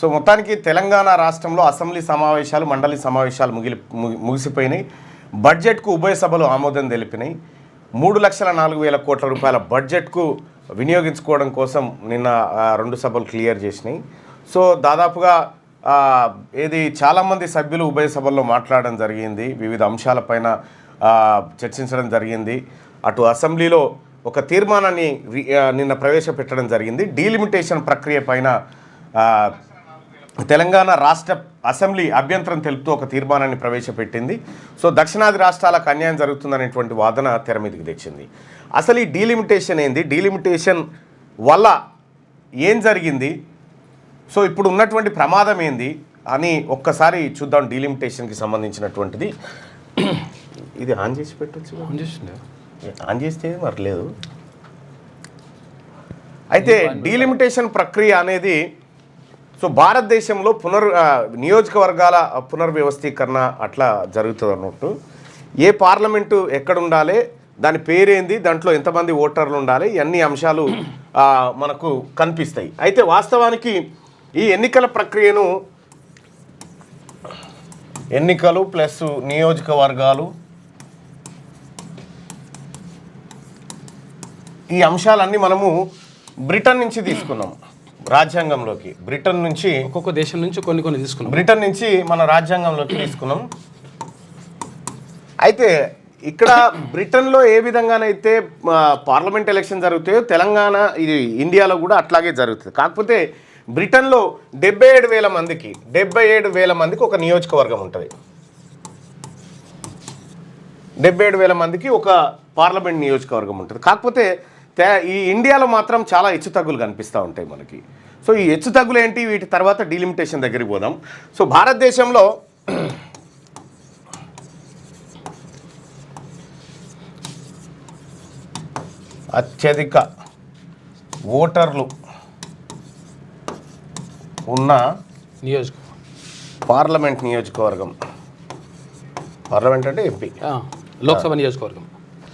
So మొత్తానికి తెలంగాణ రాష్ట్రంలో assembly సమావేశాలు మండలి సమావేశాలు ముగిసిపోయినాయి. బడ్జెట్కు ఉభయ సభలు ఆమోదం తెలిపినాయి. 3,04,000 కోట్ల రూపాయల బడ్జెట్కు వినియోగించుకోవడం కోసం నిన్న 2 సభలు క్లియర్ చేసినాయి. సో దాదాపుగా చాలామంది సభ్యులు ఉభయ సభల్లో మాట్లాడడం జరిగింది, వివిధ అంశాలపైన చర్చించడం జరిగింది. అటు అసెంబ్లీలో ఒక తీర్మానాన్ని నిన్న ప్రవేశపెట్టడం జరిగింది. డీలిమిటేషన్ ప్రక్రియ పైన తెలంగాణ రాష్ట్ర అసెంబ్లీ అభ్యంతరం తెలుపుతూ ఒక తీర్మానాన్ని ప్రవేశపెట్టింది. సో దక్షిణాది రాష్ట్రాలకు అన్యాయం జరుగుతుందనేటువంటి వాదన తెర మీదకి తెచ్చింది. అసలు ఈ డీలిమిటేషన్ ఏంది, డీలిమిటేషన్ వల్ల ఏం జరిగింది, సో ఇప్పుడు ఉన్నటువంటి ప్రమాదం ఏంది అని ఒక్కసారి చూద్దాం. డీలిమిటేషన్కి సంబంధించినటువంటిది ఇది ఆన్ చేసి పెట్టచ్చు, ఆన్ చేస్తే మరి లేదు. అయితే డీలిమిటేషన్ ప్రక్రియ అనేది సో భారతదేశంలో నియోజకవర్గాల పునర్వ్యవస్థీకరణ అట్లా జరుగుతుంది అన్నట్టు. ఏ పార్లమెంటు ఎక్కడ ఉండాలి, దాని పేరేంది, దాంట్లో ఎంతమంది ఓటర్లు ఉండాలి, ఇవన్నీ అంశాలు మనకు కనిపిస్తాయి. అయితే వాస్తవానికి ఈ ఎన్నికల ప్రక్రియను ఎన్నికలు ప్లస్ నియోజకవర్గాలు ఈ అంశాలన్నీ మనము బ్రిటన్ నుంచి తీసుకున్నాం రాజ్యాంగంలోకి. బ్రిటన్ నుంచి ఒక్కొక్క దేశం నుంచి కొన్ని తీసుకున్నాం, బ్రిటన్ నుంచి మన రాజ్యాంగంలోకి తీసుకున్నాం. అయితే ఇక్కడ బ్రిటన్లో ఏ విధంగానైతే పార్లమెంట్ ఎలక్షన్ జరుగుతాయో తెలంగాణ ఇది ఇండియాలో కూడా అట్లాగే జరుగుతుంది. కాకపోతే బ్రిటన్లో 77,000 మందికి ఒక నియోజకవర్గం ఉంటుంది, 77,000 మందికి ఒక పార్లమెంట్ నియోజకవర్గం ఉంటుంది. కాకపోతే ఈ ఇండియాలో మాత్రం చాలా హెచ్చుతగ్గులు కనిపిస్తూ ఉంటాయి మనకి. సో ఈ హెచ్చుతగ్గులు ఏంటి, వీటి తర్వాత డీలిమిటేషన్ దగ్గరికి పోదాం. సో భారతదేశంలో అత్యధిక ఓటర్లు ఉన్న పార్లమెంట్ నియోజకవర్గం, పార్లమెంట్ అంటే ఎంపీ, లోక్సభ నియోజకవర్గం,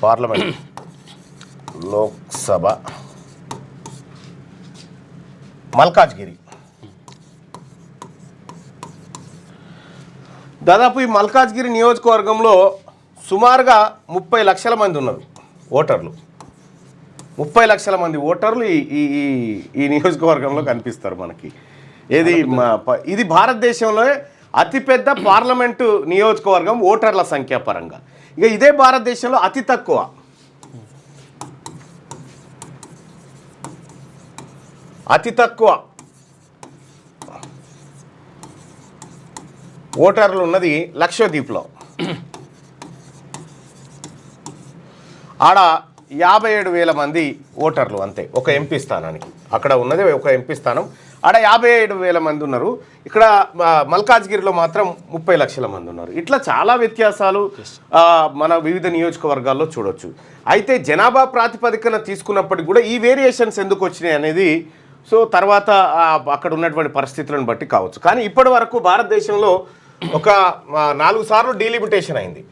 పార్లమెంట్ లోక్సభ మల్కాజ్గిరి. దాదాపు ఈ మల్కాజ్గిరి నియోజకవర్గంలో సుమారుగా 30 లక్షల మంది ఉన్నారు ఓటర్లు. 30 లక్షల మంది ఓటర్లు ఈ నియోజకవర్గంలో కనిపిస్తారు మనకి. ఇది భారతదేశంలో అతిపెద్ద పార్లమెంటు నియోజకవర్గం ఓటర్ల సంఖ్య పరంగా. ఇక ఇదే భారతదేశంలో అతి తక్కువ ఓటర్లు ఉన్నది లక్షద్వీప్లో. ఆడ 57,000 మంది ఓటర్లు అంతే ఒక ఎంపీ స్థానానికి. అక్కడ ఉన్నది ఒక ఎంపీ స్థానం, ఆడ 57,000 మంది ఉన్నారు. ఇక్కడ మల్కాజ్గిరిలో మాత్రం 30 లక్షల మంది ఉన్నారు. ఇట్లా చాలా వ్యత్యాసాలు మన వివిధ నియోజకవర్గాల్లో చూడొచ్చు. అయితే జనాభా ప్రాతిపదికన తీసుకున్నప్పటికీ కూడా ఈ వేరియేషన్స్ ఎందుకు వచ్చినాయి అనేది సో తర్వాత అక్కడ ఉన్నటువంటి పరిస్థితులను బట్టి కావచ్చు. కానీ ఇప్పటి వరకు భారతదేశంలో ఒక 4 సార్లు డీలిమిటేషన్ అయింది.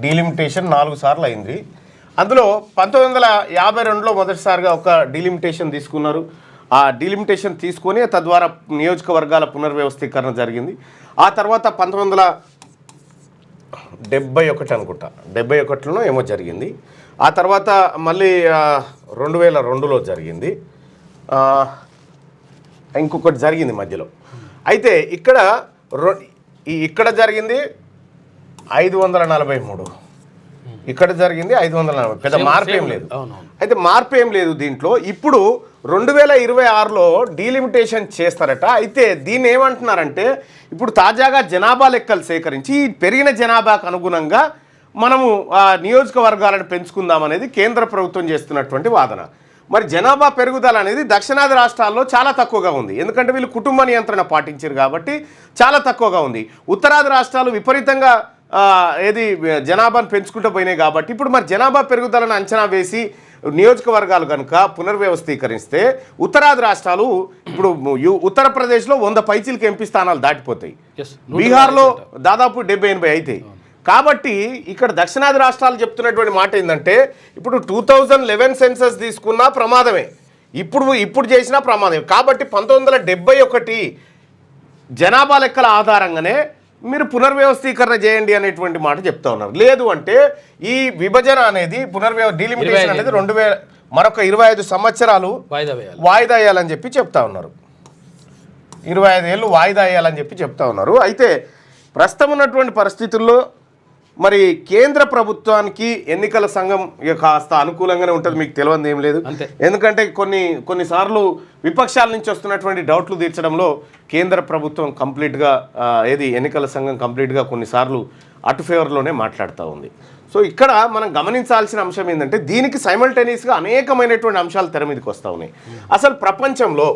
డీలిమిటేషన్ 4 సార్లు అయింది. అందులో 1952లో మొదటిసారిగా ఒక డీలిమిటేషన్ తీసుకున్నారు. ఆ డీలిమిటేషన్ తీసుకొని తద్వారా నియోజకవర్గాల పునర్వ్యవస్థీకరణ జరిగింది. ఆ తర్వాత 1971 అనుకుంటా, 71లో ఏమో జరిగింది. ఆ తర్వాత మళ్ళీ 2002లో జరిగింది, ఇంకొకటి జరిగింది మధ్యలో. అయితే ఇక్కడ జరిగింది 543, ఇక్కడ జరిగింది 540. పెద్ద మార్పు ఏం లేదు. అయితే మార్పు ఏం లేదు దీంట్లో. ఇప్పుడు 2026లో డీలిమిటేషన్ చేస్తారట. అయితే దీన్ని ఏమంటున్నారంటే ఇప్పుడు తాజాగా జనాభా లెక్కలు సేకరించి పెరిగిన జనాభాకు అనుగుణంగా మనము నియోజకవర్గాలను పెంచుకుందామనేది కేంద్ర ప్రభుత్వం చేస్తున్నటువంటి వాదన. మరి జనాభా పెరుగుదల అనేది దక్షిణాది రాష్ట్రాల్లో చాలా తక్కువగా ఉంది, ఎందుకంటే వీళ్ళు కుటుంబ నియంత్రణ పాటించారు కాబట్టి చాలా తక్కువగా ఉంది. ఉత్తరాది రాష్ట్రాలు విపరీతంగా జనాభాను పెంచుకుంటూ పోయినాయి కాబట్టి ఇప్పుడు మరి జనాభా పెరుగుదలను అంచనా వేసి నియోజకవర్గాలు కనుక పునర్వ్యవస్థీకరిస్తే ఉత్తరాది రాష్ట్రాలు ఇప్పుడు ఉత్తరప్రదేశ్లో 100 పైచీలకు ఎంపీ స్థానాలు దాటిపోతాయి, బీహార్లో దాదాపు 70-80 అవుతాయి. కాబట్టి ఇక్కడ దక్షిణాది రాష్ట్రాలు చెప్తున్నటువంటి మాట ఏంటంటే ఇప్పుడు 2011 సెన్సస్ తీసుకున్నా ప్రమాదమే. ఇప్పుడు చేసినా ప్రమాదం. కాబట్టి 1971 జనాభా లెక్కల ఆధారంగానే మీరు పునర్వ్యవస్థీకరణ చేయండి అనేటువంటి మాట చెప్తా ఉన్నారు. లేదు అంటే ఈ విభజన అనేది డీలిమిటేషన్ అనేది 2000 మరొక 25 సంవత్సరాలు వాయిదా వేయాలని చెప్పి చెప్తా ఉన్నారు. 25 ఏళ్ళు వాయిదా వేయాలని చెప్పి చెప్తా ఉన్నారు. అయితే ప్రస్తుతం ఉన్నటువంటి పరిస్థితుల్లో మరి కేంద్ర ప్రభుత్వానికి ఎన్నికల సంఘం కాస్త అనుకూలంగానే ఉంటుంది, మీకు తెలియదు ఏం లేదు. ఎందుకంటే కొన్నిసార్లు విపక్షాల నుంచి వస్తున్నటువంటి డౌట్లు తీర్చడంలో కేంద్ర ప్రభుత్వం కంప్లీట్గా ఎన్నికల సంఘం కంప్లీట్గా కొన్నిసార్లు అటు ఫేవర్లోనే మాట్లాడుతూ ఉంది. సో ఇక్కడ మనం గమనించాల్సిన అంశం ఏంటంటే దీనికి సైమల్టేనియస్గా అనేకమైనటువంటి అంశాలు తెర మీదకి వస్తూ ఉన్నాయి. అసలు ప్రపంచంలో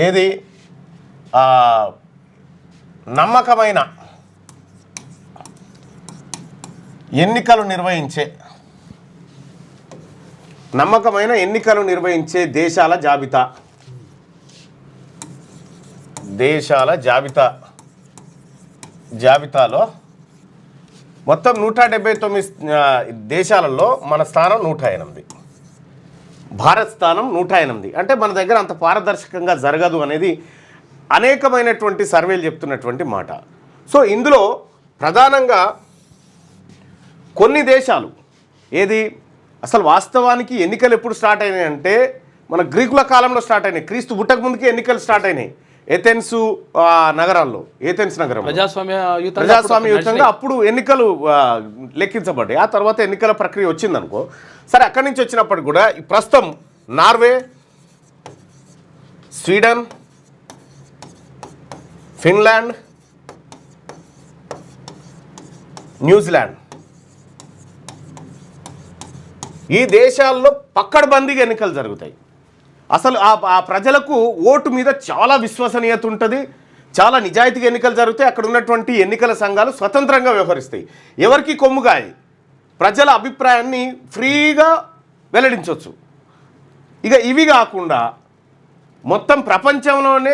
ఏది నమ్మకమైన ఎన్నికలు నిర్వహించే దేశాల జాబితాలో మొత్తం 179 దేశాలలో మన స్థానం 108, భారత్ స్థానం 108. అంటే మన దగ్గర అంత పారదర్శకంగా జరగదు అనేది అనేకమైనటువంటి సర్వేలు చెప్తున్నటువంటి మాట. సో ఇందులో ప్రధానంగా కొన్ని దేశాలు అసలు వాస్తవానికి ఎన్నికలు ఎప్పుడు స్టార్ట్ అయినాయి అంటే మన గ్రీకుల కాలంలో స్టార్ట్ అయినాయి. క్రీస్తు పుట్టక ముందుకే ఎన్నికలు స్టార్ట్ అయినాయి. ఏథెన్స్ నగరం ప్రజాస్వామ్యయుతంగా అప్పుడు ఎన్నికలు లెక్కించబడ్డాయి. ఆ తర్వాత ఎన్నికల ప్రక్రియ వచ్చిందనుకో. సరే, అక్కడి నుంచి వచ్చినప్పటికి కూడా ప్రస్తుతం నార్వే, స్వీడన్, ఫిన్లాండ్, న్యూజిలాండ్ ఈ దేశాల్లో పక్కడబందీగా ఎన్నికలు జరుగుతాయి. అసలు ఆ ప్రజలకు ఓటు మీద చాలా విశ్వసనీయత ఉంటుంది, చాలా నిజాయితీగా ఎన్నికలు జరుగుతాయి. అక్కడ ఉన్నటువంటి ఎన్నికల సంఘాలు స్వతంత్రంగా వ్యవహరిస్తాయి. ఎవరికి కొమ్ముగాయి ప్రజల అభిప్రాయాన్ని ఫ్రీగా వెల్లడించవచ్చు. ఇక ఇవి కాకుండా మొత్తం ప్రపంచంలోనే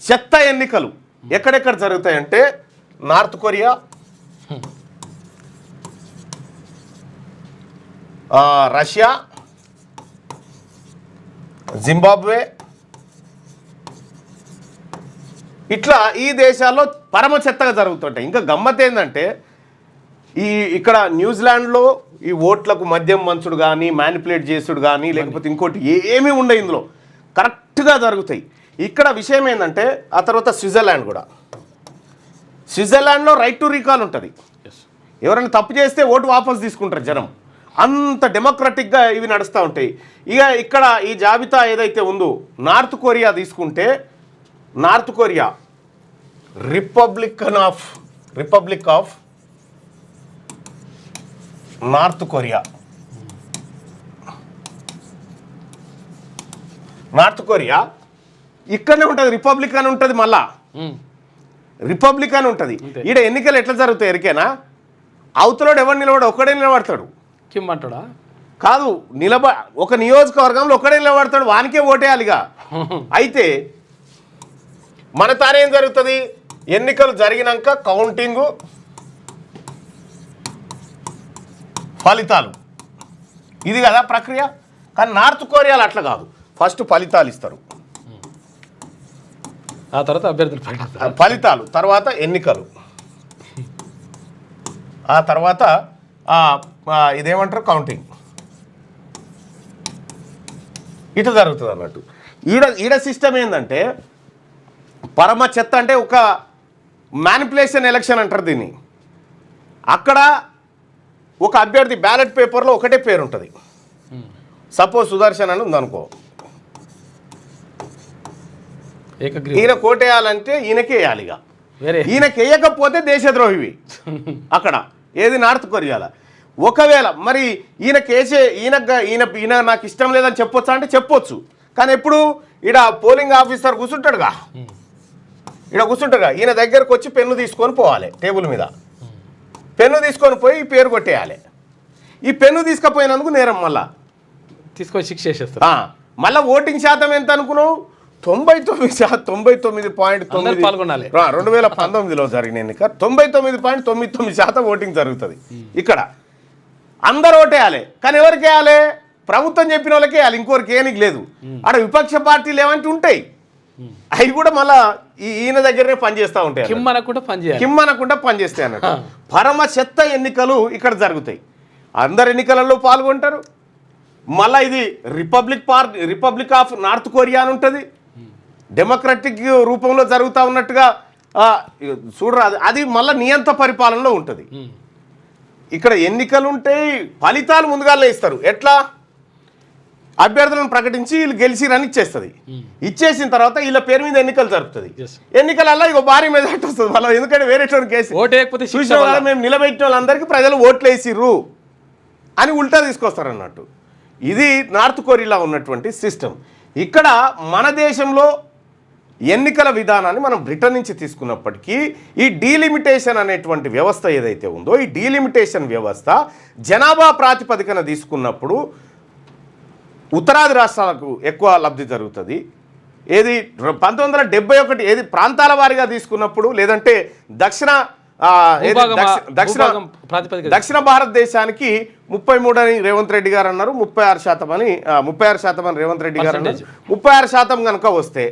చెత్త ఎన్నికలు ఎక్కడెక్కడ జరుగుతాయంటే నార్త్ కొరియా, రష్యా, జింబాబ్వే, ఇట్లా ఈ దేశాల్లో పరమ చెత్తగా జరుగుతుంటాయి. ఇంకా గమ్మత్ ఏంటంటే ఇక్కడ న్యూజిలాండ్లో ఈ ఓట్లకు మద్యం మంచుడు కానీ మ్యానిపులేట్ చేసుడు కానీ లేకపోతే ఇంకోటి ఏమీ ఉండవు, ఇందులో కరెక్ట్గా జరుగుతాయి. ఇక్కడ విషయం ఏంటంటే ఆ తర్వాత స్విట్జర్లాండ్లో రైట్ టు రీకాల్ ఉంటుంది. ఎవరైనా తప్పు చేస్తే ఓటు వాపసు తీసుకుంటారు జనం. అంత డెమోక్రటిక్గా ఇవి నడుస్తూ ఉంటాయి. ఇక్కడ ఈ జాబితా ఏదైతే ఉందో నార్త్ కొరియా తీసుకుంటే north Korea republic of north Korea ఇక్కడనే ఉంటుంది, రిపబ్లిక్ అని ఉంటుంది. మళ్ళా రిపబ్లిక్ అని ఉంటుంది. ఈడ ఎన్నికలు ఎట్లా జరుగుతాయి ఎరికేనా? అవతలోడు ఎవరు నిలబడు, ఒక్కడే నిలబడతాడు. కిమ్మంటాడా? కాదు, ఒక నియోజకవర్గంలో ఒక్కడే నిలబడతాడు, వానికే ఓటేయాలిగా. అయితే మన తానేం జరుగుతుంది, ఎన్నికలు జరిగినాక కౌంటింగు, ఫలితాలు, ఇది కదా ప్రక్రియ. కానీ నార్త్ కొరియాలో అట్లా కాదు, ఫస్ట్ ఫలితాలు ఇస్తారు, ఆ తర్వాత అభ్యర్థులు ఫలితాలు, తర్వాత ఎన్నికలు, ఆ తర్వాత ఇదేమంటారు కౌంటింగ్, ఇటు జరుగుతుంది అన్నట్టు. ఈడ సిస్టమ్ ఏంటంటే పరమ చెత్త, అంటే ఒక మ్యానిపులేషన్ ఎలక్షన్ అంటారు దీన్ని. అక్కడ ఒక అభ్యర్థి బ్యాలెట్ పేపర్లో ఒకటే పేరు ఉంటుంది. సపోజ్ సుదర్శన్ అని ఉందనుకో, ఈయన కోటేయాలంటే ఈయనకే వేయాలిగా. ఈయనకి వేయకపోతే దేశద్రోహివి అక్కడ ఏది నార్త్ కొరియాలో. ఒకవేళ మరి ఈయన నాకు ఇష్టం లేదని చెప్పొచ్చా అంటే చెప్పొచ్చు. కానీ ఎప్పుడు ఈడ పోలింగ్ ఆఫీసర్ కూర్చుంటాడుగా, ఈయన దగ్గరకు వచ్చి పెన్ను తీసుకొని పోవాలి, టేబుల్ మీద పెన్ను తీసుకొని పోయి ఈ పేరు కొట్టేయాలి. ఈ పెన్ను తీసుకుపోయినందుకు నేరం, మళ్ళా తీసుకొని శిక్ష చేసేస్తారు. మళ్ళీ ఓటింగ్ శాతం ఎంత అనుకున్నావు? 99.9 పాల్గొనాలి. 2019లో జరిగిన ఎన్నిక 99.99% ఓటింగ్ జరుగుతుంది ఇక్కడ. అందరూ ఓటేయాలి, కానీ ఎవరికి వేయాలి? ప్రభుత్వం చెప్పిన వాళ్ళకి వేయాలి, ఇంకోరికి ఏనికి లేదు. ఆడ విపక్ష పార్టీలు ఏమంటే ఉంటాయి, అవి కూడా మళ్ళా ఈయన దగ్గరనే పనిచేస్తూ ఉంటాయి, కిమ్మనకుండా పనిచేస్తాయి అన్నట్టు. పరమ చెత్త ఎన్నికలు ఇక్కడ జరుగుతాయి, అందరు ఎన్నికలలో పాల్గొంటారు. మళ్ళీ ఇది రిపబ్లిక్ ఆఫ్ నార్త్ కొరియా అని ఉంటుంది, డెమోక్రటిక్ రూపంలో జరుగుతూ ఉన్నట్టుగా చూడరా. అది మళ్ళీ నియంత్ర పరిపాలనలో ఉంటుంది. ఇక్కడ ఎన్నికలు ఉంటాయి, ఫలితాలు ముందుగానే ఇస్తారు. ఎట్లా? అభ్యర్థులను ప్రకటించి వీళ్ళు గెలిచిరని ఇచ్చేస్తుంది. ఇచ్చేసిన తర్వాత వీళ్ళ పేరు మీద ఎన్నికలు జరుపుతుంది. ఎన్నికలలో ఇక భారీ మెజార్టీ వస్తుంది మళ్ళీ, ఎందుకంటే వేరే కేసు చూసిన వాళ్ళు మేము నిలబెట్టిన వాళ్ళందరికీ ప్రజలు ఓట్లు వేసిర్రు అని ఉల్టా తీసుకొస్తారు అన్నట్టు. ఇది నార్త్ కొరియాలో ఉన్నటువంటి సిస్టమ్. ఇక్కడ మన దేశంలో ఎన్నికల విధానాన్ని మనం బ్రిటన్ నుంచి తీసుకున్నప్పటికీ ఈ డీలిమిటేషన్ అనేటువంటి వ్యవస్థ ఏదైతే ఉందో, ఈ డీలిమిటేషన్ వ్యవస్థ జనాభా ప్రాతిపదికన తీసుకున్నప్పుడు ఉత్తరాది రాష్ట్రాలకు ఎక్కువ లబ్ధి జరుగుతుంది. ఏది 1971 ఏది ప్రాంతాల వారీగా తీసుకున్నప్పుడు, లేదంటే దక్షిణ భారతదేశానికి 33 అని రేవంత్ రెడ్డి గారు అన్నారు, 36% అని 36% అని రేవంత్ రెడ్డి గారు అన్నారు. 36% కనుక వస్తే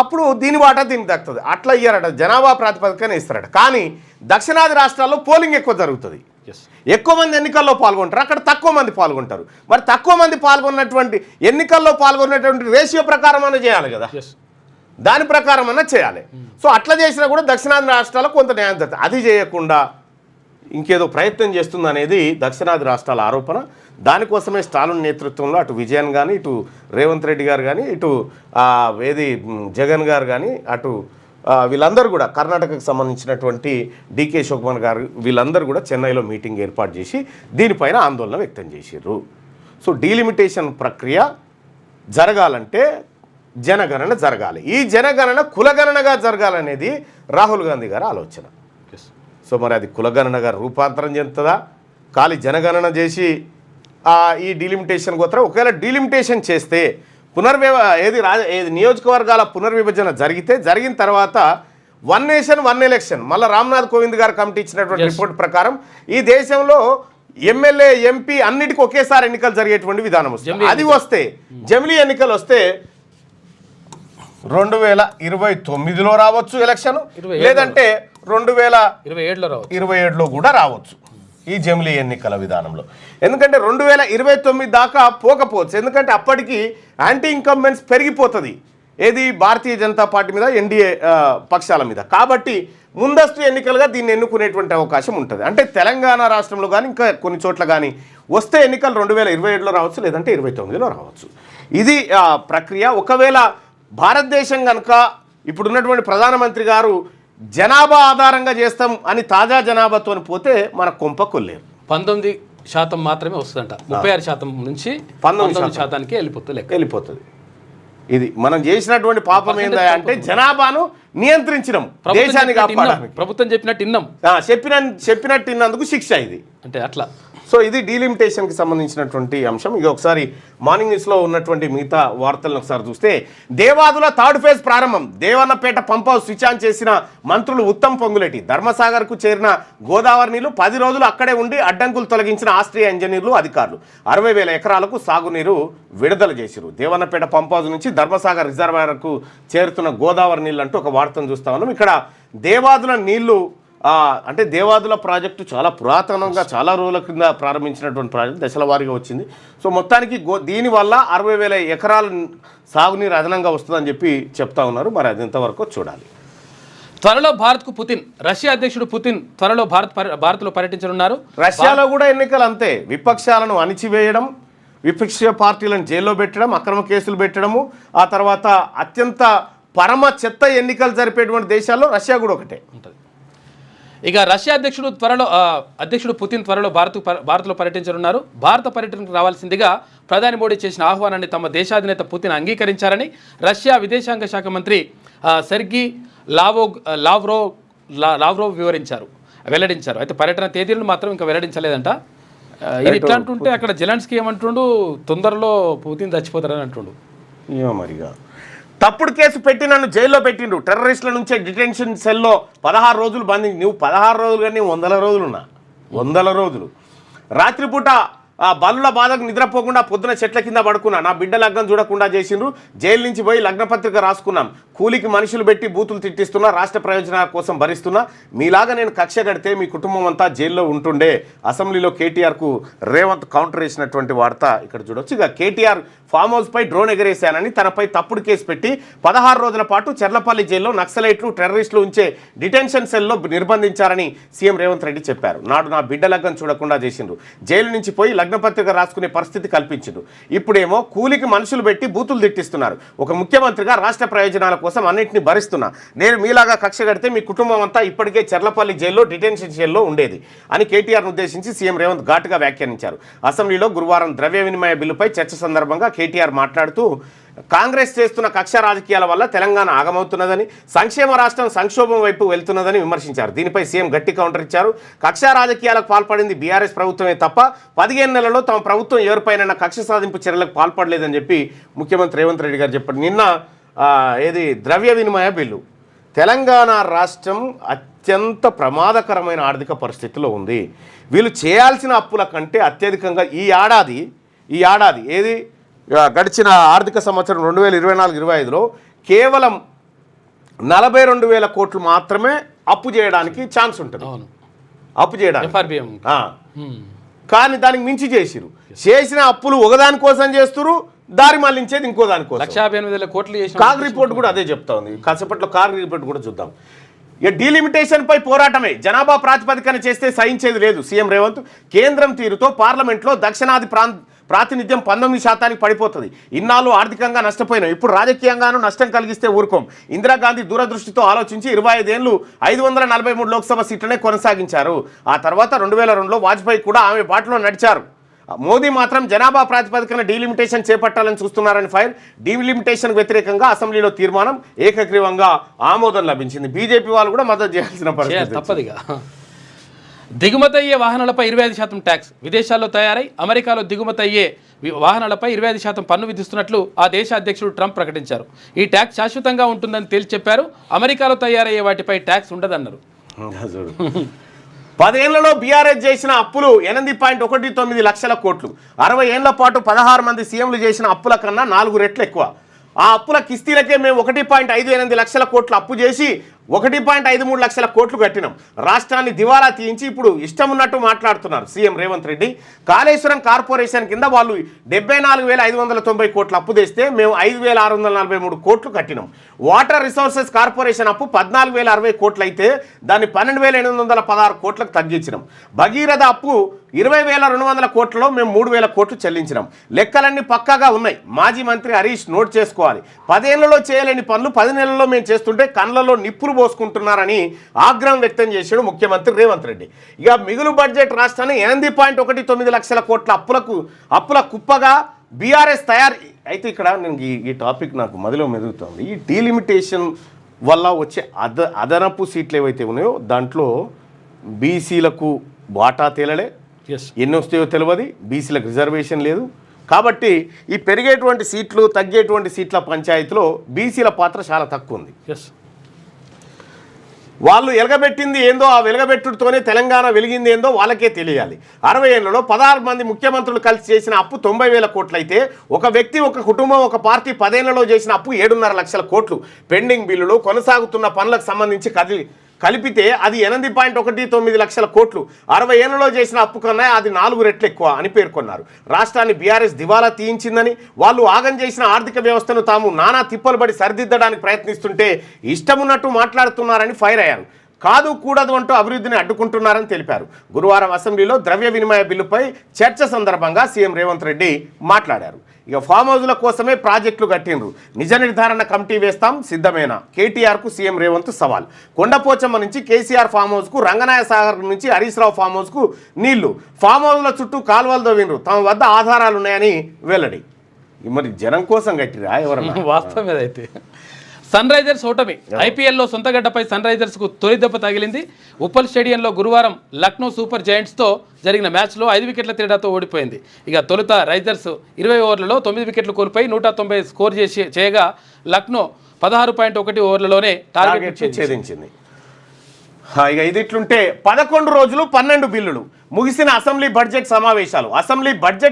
అప్పుడు దీని వాటా దీనికి దక్కుతుంది. అట్లా ఇయ్యారట, జనాభా ప్రాతిపదికన ఇస్తారట. కానీ దక్షిణాది రాష్ట్రాల్లో పోలింగ్ ఎక్కువ జరుగుతుంది, ఎక్కువ మంది ఎన్నికల్లో పాల్గొంటారు, అక్కడ తక్కువ మంది పాల్గొంటారు. మరి తక్కువ మంది పాల్గొన్నటువంటి ఎన్నికల్లో పాల్గొన్నటువంటి రేషియో ప్రకారం అన్నా చేయాలి కదా, దాని ప్రకారం అన్నా చేయాలి. సో అట్లా చేసినా కూడా దక్షిణాది రాష్ట్రాలకు కొంత న్యాయం జరుగుతుంది. అది చేయకుండా ఇంకేదో ప్రయత్నం చేస్తుంది అనేది దక్షిణాది రాష్ట్రాల ఆరోపణ. దానికోసమే స్టాలిన్ నేతృత్వంలో అటు విజయన్ కానీ, ఇటు రేవంత్ రెడ్డి గారు కానీ, ఇటు జగన్ గారు కానీ, అటు వీళ్ళందరూ కూడా కర్ణాటకకు సంబంధించినటువంటి డికే శివకుమార్ గారు వీళ్ళందరూ కూడా చెన్నైలో మీటింగ్ ఏర్పాటు చేసి దీనిపైన ఆందోళన వ్యక్తం చేశారు. సో డీలిమిటేషన్ ప్రక్రియ జరగాలంటే జనగణన జరగాలి. ఈ జనగణన కులగణనగా జరగాలనేది రాహుల్ గాంధీ గారి ఆలోచన. సో మరి అది కులగణనగా రూపాంతరం చెందుతుందా, ఖాళీ జనగణన చేసి ఈ డీలిమిటేషన్ పోతారా? ఒకవేళ డీలిమిటేషన్ చేస్తే ఏది నియోజకవర్గాల పునర్విభజన జరిగిన తర్వాత 1 నేషన్ 1 ఎలక్షన్, మళ్ళీ రామ్నాథ్ కోవింద్ గారు కమిటీ ఇచ్చినటువంటి రిపోర్ట్ ప్రకారం ఈ దేశంలో ఎమ్మెల్యే ఎంపీ అన్నిటికీ ఒకేసారి ఎన్నికలు జరిగేటువంటి విధానం వస్తుంది. అది వస్తే జమిలీ ఎన్నికలు వస్తే 2029లో రావచ్చు ఎలక్షన్, లేదంటే 2027లో కూడా రావచ్చు ఈ జమిలీ ఎన్నికల విధానంలో. ఎందుకంటే 2029 దాకా పోకపోవచ్చు, ఎందుకంటే అప్పటికి యాంటీ ఇన్కంబెన్స్ పెరిగిపోతుంది ఏది భారతీయ జనతా పార్టీ మీద, ఎన్డీఏ పక్షాల మీద. కాబట్టి ముందస్తు ఎన్నికలుగా దీన్ని ఎన్నుకునేటువంటి అవకాశం ఉంటుంది. అంటే తెలంగాణ రాష్ట్రంలో కానీ ఇంకా కొన్ని చోట్ల కానీ వస్తే ఎన్నికలు 2027లో రావచ్చు, లేదంటే 2029లో రావచ్చు. ఇది ప్రక్రియ. ఒకవేళ భారతదేశం కనుక ఇప్పుడున్నటువంటి ప్రధానమంత్రి గారు జనాభా ఆధారంగా చేస్తాం అని తాజా జనాభాతో పోతే మన కొంప కొల్లేరు. 19% మాత్రమే వస్తుందంట, 36% నుంచి 19%కి వెళ్ళిపోతుంది. ఇది మనం చేసినటువంటి పాపం ఏందా అంటే జనాభాను నియంత్రించడం, దేశాన్ని కాపాడడానికి. ప్రభుత్వం చెప్పినట్టు ఇన్నందుకు శిక్ష ఇది అంటే అట్లా. సో ఇది డీలిమిటేషన్కి సంబంధించినటువంటి అంశం. ఇక ఒకసారి మార్నింగ్ న్యూస్లో ఉన్నటువంటి మిగతా వార్తలను ఒకసారి చూస్తే, దేవాదుల థర్డ్ ఫేజ్ ప్రారంభం. Devannapeta pump house switch on చేసిన మంత్రులు ఉత్తమ్ పొంగులేటి. ధర్మసాగర్కు చేరిన గోదావరి నీళ్లు 10 రోజులు అక్కడే ఉండి అడ్డంకులు తొలగించిన ఆస్ట్రియా ఇంజనీర్లు, అధికారులు. 60,000 ఎకరాలకు సాగునీరు విడుదల చేశారు. దేవన్నపేట పంప్ హౌస్ నుంచి ధర్మసాగర్ రిజర్వాయర్కు చేరుతున్న గోదావరి నీళ్ళు అంటూ ఒక వార్తను చూస్తా ఉన్నాం. ఇక్కడ దేవాదుల నీళ్లు అంటే దేవాదుల ప్రాజెక్టు చాలా పురాతనంగా చాలా రోజుల కింద ప్రారంభించినటువంటి ప్రాజెక్టు, దశల వారీగా వచ్చింది. సో మొత్తానికి దీనివల్ల 60,000 ఎకరాల సాగునీరు అదనంగా వస్తుందని చెప్పి చెప్తా ఉన్నారు. మరి అది ఎంతవరకు చూడాలి. త్వరలో భారత్కు పుతిన్. రష్యా అధ్యక్షుడు పుతిన్ త్వరలో భారత్లో పర్యటించనున్నారు. రష్యాలో కూడా ఎన్నికలు అంతే, విపక్షాలను అణిచివేయడం, విపక్ష పార్టీలను జైల్లో పెట్టడం, అక్రమ కేసులు పెట్టడము, ఆ తర్వాత అత్యంత పరమ చెత్త ఎన్నికలు జరిపేటువంటి దేశాల్లో రష్యా కూడా ఒకటే ఉంటుంది. ఇక రష్యా అధ్యక్షుడు పుతిన్ త్వరలో భారత్లో పర్యటించనున్నారు. భారత పర్యటనకు రావాల్సిందిగా ప్రధాని మోడీ చేసిన ఆహ్వానాన్ని తమ దేశాధినేత పుతిన్ అంగీకరించారని రష్యా విదేశాంగ శాఖ మంత్రి సెర్గీ లావ్రోవ్ వెల్లడించారు. అయితే పర్యటన తేదీలను మాత్రం ఇంకా వెల్లడించలేదంట. ఇది ఇట్లా అంటుంటే అక్కడ జెలెన్స్కీ ఏమంటుండు, తొందరలో పుతిన్ చచ్చిపోతారని అంటుండు. మరిగా తప్పుడు కేసు పెట్టి నన్ను జైల్లో పెట్టిండు. టెర్రరిస్టుల నుంచే డిటెన్షన్ సెల్లో 16 రోజులు బంధించి. నువ్వు 16 రోజులు కానీ 100 రోజులున్నా 100 రోజులు. రాత్రిపూట ఆ బల్లుల బాధకు నిద్రపోకుండా పొద్దున చెట్ల కింద పడుకున్నా, నా బిడ్డ లగ్నం చూడకుండా చేసిండ్రు, జైలు నుంచి పోయి లగ్నపత్రిక రాసుకున్నాం, కూలికి మనుషులు పెట్టి బూతులు తిట్టిస్తున్నా, రాష్ట్ర ప్రయోజనాల కోసం భరిస్తున్నా, మీలాగా నేను కక్ష కడితే మీ కుటుంబం అంతా జైల్లో ఉంటుండే. అసెంబ్లీలో కేటీఆర్కు రేవంత్ కౌంటర్ వేసినటువంటి వార్త ఇక్కడ చూడొచ్చు. ఇక కేటీఆర్ ఫామ్ హౌస్పై డ్రోన్ ఎగరేశానని తనపై తప్పుడు కేసు పెట్టి 16 రోజుల పాటు చెర్లపల్లి జైల్లో నక్సలైట్లు టెర్రరిస్టులు ఉంచే డిటెన్షన్ సెల్లో నిర్బంధించారని సీఎం రేవంత్ రెడ్డి చెప్పారు. నాడు నా బిడ్డ లగ్గం చూడకుండా చేసిండ్రు, జైలు నుంచి పోయి లగ్నపత్రిక రాసుకునే పరిస్థితి కల్పించిండు, ఇప్పుడేమో కూలికి మనుషులు పెట్టి బూతులు తిట్టిస్తున్నారు. ఒక ముఖ్యమంత్రిగా రాష్ట్ర ప్రయోజనాల కోసం అన్నింటినీ భరిస్తున్నా, నేను మీలాగా కక్ష కడితే మీ కుటుంబం అంతా ఇప్పటికే చెర్లపల్లి జైల్లో డిటెన్షన్ జైల్లో ఉండేది అని కేటీఆర్ను ఉద్దేశించి సీఎం రేవంత్ ఘాటుగా వ్యాఖ్యానించారు. అసెంబ్లీలో గురువారం ద్రవ్య వినిమయ బిల్లుపై చర్చ సందర్భంగా కేటీఆర్ మాట్లాడుతూ కాంగ్రెస్ చేస్తున్న కక్ష రాజకీయాల వల్ల తెలంగాణ ఆగమవుతున్నదని, సంక్షేమ రాష్ట్రం సంక్షోభం వైపు వెళ్తున్నదని విమర్శించారు. దీనిపై సీఎం గట్టి కౌంటర్ ఇచ్చారు. కక్ష రాజకీయాలకు పాల్పడింది బీఆర్ఎస్ ప్రభుత్వమే తప్ప 15 నెలల్లో తమ ప్రభుత్వం ఎవరిపైన కక్ష సాధింపు చర్యలకు పాల్పడలేదని చెప్పి ముఖ్యమంత్రి రేవంత్ రెడ్డి గారు చెప్పారు. నిన్న ఏది ద్రవ్య వినిమయ బిల్లు, తెలంగాణ రాష్ట్రం అత్యంత ప్రమాదకరమైన ఆర్థిక పరిస్థితిలో ఉంది. వీళ్ళు చేయాల్సిన అప్పుల కంటే అత్యధికంగా ఈ ఏడాది ఏది గడిచిన ఆర్థిక సంవత్సరం 2024-25లో కేవలం 42,000 కోట్లు మాత్రమే అప్పు చేయడానికి ఛాన్స్ ఉంటుంది. అప్పు చేయడానికి కానీ దానికి మించి చేసిన అప్పులు ఒకదాని కోసం చేస్తున్నారు, దారి మళ్లించేది ఇంకో దానికోసం. 1,58,000 కోట్లు కాగ్ రిపోర్ట్ కూడా అదే చెప్తా ఉంది. కాసేపట్లో కాగ్ రిపోర్ట్ కూడా చూద్దాం. ఇక డీలిమిటేషన్ పై పోరాటమే, జనాభా ప్రాతిపదికన చేస్తే సహించేది లేదు. సీఎం రేవంత్ కేంద్రం తీరుతో పార్లమెంట్లో దక్షిణాది ప్రాతినిధ్యం 19% పడిపోతుంది. ఇన్నాళ్ళు ఆర్థికంగా నష్టపోయినాం, ఇప్పుడు రాజకీయంగానూ నష్టం కలిగిస్తే ఊరుకోం. ఇందిరాగాంధీ దూరదృష్టితో ఆలోచించి 25 ఏళ్ళు 543 లోక్సభ సీట్లనే కొనసాగించారు. ఆ తర్వాత 2002లో వాజ్పేయి కూడా ఆమె బాటలో నడిచారు. మోదీ మాత్రం జనాభా ప్రాతిపదికన డీలిమిటేషన్ చేపట్టాలని చూస్తున్నారని ఫైర్. డీలిమిటేషన్ వ్యతిరేకంగా అసెంబ్లీలో తీర్మానం ఏకగ్రీవంగా ఆమోదం లభించింది. బీజేపీ వాళ్ళు కూడా మద్దతు చేయాల్సిన పరిస్థితి తప్పదుగా. దిగుమతి అయ్యే వాహనాలపై 25% ట్యాక్స్. విదేశాల్లో తయారై అమెరికాలో దిగుమతి అయ్యే వాహనాలపై 25% పన్ను విధిస్తున్నట్లు ఆ దేశ అధ్యక్షుడు ట్రంప్ ప్రకటించారు. ఈ ట్యాక్స్ శాశ్వతంగా ఉంటుందని తేల్చి చెప్పారు. అమెరికాలో తయారయ్యే వాటిపై ట్యాక్స్ ఉండదన్నారు. 10 ఏళ్లలో బీఆర్ఎస్ చేసిన అప్పులు 8.19 లక్షల కోట్లు. 60 ఏళ్ల పాటు 16 మంది సీఎంలు చేసిన అప్పుల కన్నా 4 రెట్లు ఎక్కువ. ఆ అప్పుల కిస్తీలకే మేము 1.58 లక్షల కోట్లు అప్పు చేసి 1.53 లక్షల కోట్లు కట్టినాం. రాష్ట్రాన్ని దివాలా తీయించి ఇప్పుడు ఇష్టం ఉన్నట్టు మాట్లాడుతున్నారు సీఎం రేవంత్ రెడ్డి. కాళేశ్వరం కార్పొరేషన్ కింద వాళ్ళు 74,590 కోట్లు అప్పు తెస్తే మేము 5,643 కోట్లు కట్టినాం. వాటర్ రిసోర్సెస్ కార్పొరేషన్ అప్పు 14,060 కోట్లు అయితే దాన్ని 12,816 కోట్లకు తగ్గించినాం. భగీరథ అప్పు 20,200 కోట్లలో మేము 3,000 కోట్లు చెల్లించినాం. లెక్కలన్నీ పక్కాగా ఉన్నాయి. మాజీ మంత్రి హరీష్ నోట్ చేసుకోవాలి. 10 ఏళ్లలో చేయలేని పనులు 10 నెలల్లో మేము చేస్తుంటే కళ్ళలో నిప్పులు పోసుకుంటున్నారని ఆగ్రహం వ్యక్తం చేశాడు ముఖ్యమంత్రి రేవంత్ రెడ్డి. ఇక మిగులు బడ్జెట్ రాష్ట్రాన్ని 8.19 లక్షల కోట్ల అప్పుల కుప్పగా బీఆర్ఎస్ తయారు అయితే. ఇక్కడ నేను ఈ టాపిక్ నాకు మదిలో మెదుగుతుంది. ఈ డీలిమిటేషన్ వల్ల వచ్చే అదనపు సీట్లు ఏవైతే ఉన్నాయో దాంట్లో బీసీలకు వాటా తేలలే, ఎన్ని వస్తాయో తెలియదు, బీసీలకు రిజర్వేషన్ లేదు. కాబట్టి ఈ పెరిగేటువంటి సీట్లు తగ్గేటువంటి సీట్ల పంచాయతీలో బీసీల పాత్ర చాలా తక్కువ ఉంది. వాళ్ళు వెలగబెట్టింది ఏందో, ఆ వెలగబెట్టుడితోనే తెలంగాణ వెలిగింది ఏందో వాళ్ళకే తెలియాలి. 60 ఏళ్లలో 16 మంది ముఖ్యమంత్రులు కలిసి చేసిన అప్పు 90,000 కోట్లు అయితే ఒక వ్యక్తి, ఒక కుటుంబం, ఒక పార్టీ 10 ఏళ్లలో చేసిన అప్పు 7.5 లక్షల కోట్లు. పెండింగ్ బిల్లులు, కొనసాగుతున్న పనులకు సంబంధించి కలిపితే అది 8.19 లక్షల కోట్లు. 60 ఏళ్లలో చేసిన అప్పు కన్నా అది 4 రెట్లు ఎక్కువ అని పేర్కొన్నారు. రాష్ట్రాన్ని బీఆర్ఎస్ దివాలా తీయించిందని, వాళ్ళు ఆగం చేసిన ఆర్థిక వ్యవస్థను తాము నానా తిప్పలు పడి సరిదిద్దడానికి ప్రయత్నిస్తుంటే ఇష్టమున్నట్టు మాట్లాడుతున్నారని ఫైర్ అయ్యారు. కాదు కూడదు అంటూ అభివృద్ధిని అడ్డుకుంటున్నారని తెలిపారు. గురువారం అసెంబ్లీలో ద్రవ్య వినిమయ బిల్లుపై చర్చ సందర్భంగా సీఎం రేవంత్ రెడ్డి మాట్లాడారు. ఇక ఫామ్ హౌజ్ల కోసమే ప్రాజెక్టులు కట్టిండ్రు, నిజ నిర్ధారణ కమిటీ వేస్తాం సిద్ధమేనా? కేటీఆర్కు సీఎం రేవంత్ సవాల్. కొండపోచమ్మ నుంచి కేసీఆర్ ఫామ్ హౌస్కు, రంగనాయ సాగర్ నుంచి హరీష్ రావు ఫామ్ హౌస్కు నీళ్లు, ఫామ్ హౌజ్ల చుట్టూ కాలువలు తవ్విండ్రు, తమ వద్ద ఆధారాలు ఉన్నాయని వెల్లడి. మరి జనం కోసం కట్టిరా ఎవరన్నా? వాస్తవం ఏదైతే సన్ రైజర్స్ ఓటమి. ఐపీఎల్లో సొంతగడ్డపై సన్ రైజర్స్కు తొలి దెబ్బ తగిలింది. ఉప్పల్ స్టేడియంలో గురువారం లక్నో సూపర్ జైంట్స్తో జరిగిన మ్యాచ్లో 5 వికెట్ల తేడాతో ఓడిపోయింది. ఇక తొలుత రైజర్స్ 20 ఓవర్లలో 9 వికెట్లు కోల్పోయి 190 స్కోర్ చేయగా లక్నో 16.1 ఓవర్లలోనే టార్గెట్ ఛేదించింది. ఇక ఇది ఇట్లుంటే 11 రోజులు 12 బిల్లులు. ముగిసిన అసెంబ్లీ బడ్జెట్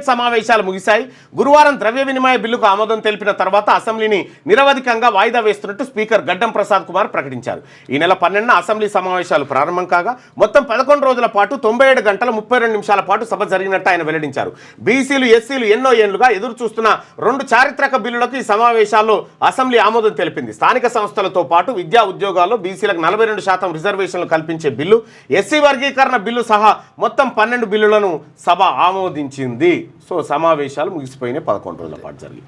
సమావేశాలు ముగిశాయి. గురువారం ద్రవ్య వినిమయ బిల్లుకు ఆమోదం తెలిపిన తర్వాత అసెంబ్లీని నిరవధికంగా వాయిదా వేస్తున్నట్టు స్పీకర్ గడ్డం ప్రసాద్ కుమార్ ప్రకటించారు. ఈ నెల 12న అసెంబ్లీ సమావేశాలు ప్రారంభం కాగా మొత్తం 11 రోజుల పాటు 97 గంటల 32 నిమిషాల పాటు సభ జరిగినట్టు ఆయన వెల్లడించారు. బీసీలు ఎస్సీలు ఎన్నో ఏళ్లుగా ఎదురు చూస్తున్న 2 చారిత్రక బిల్లులకు ఈ సమావేశాల్లో అసెంబ్లీ ఆమోదం తెలిపింది. స్థానిక సంస్థలతో పాటు విద్యా ఉద్యోగాల్లో బీసీలకు 42% రిజర్వేషన్లు కల్పించే బిల్లు, ఎస్సీ వర్గీకరణ బిల్లు సహా మొత్తం 12 బిల్లులను సభ ఆమోదించింది. సో సమావేశాలు ముగిసిపోయినాయి, 11 రోజుల పాటు జరిగి.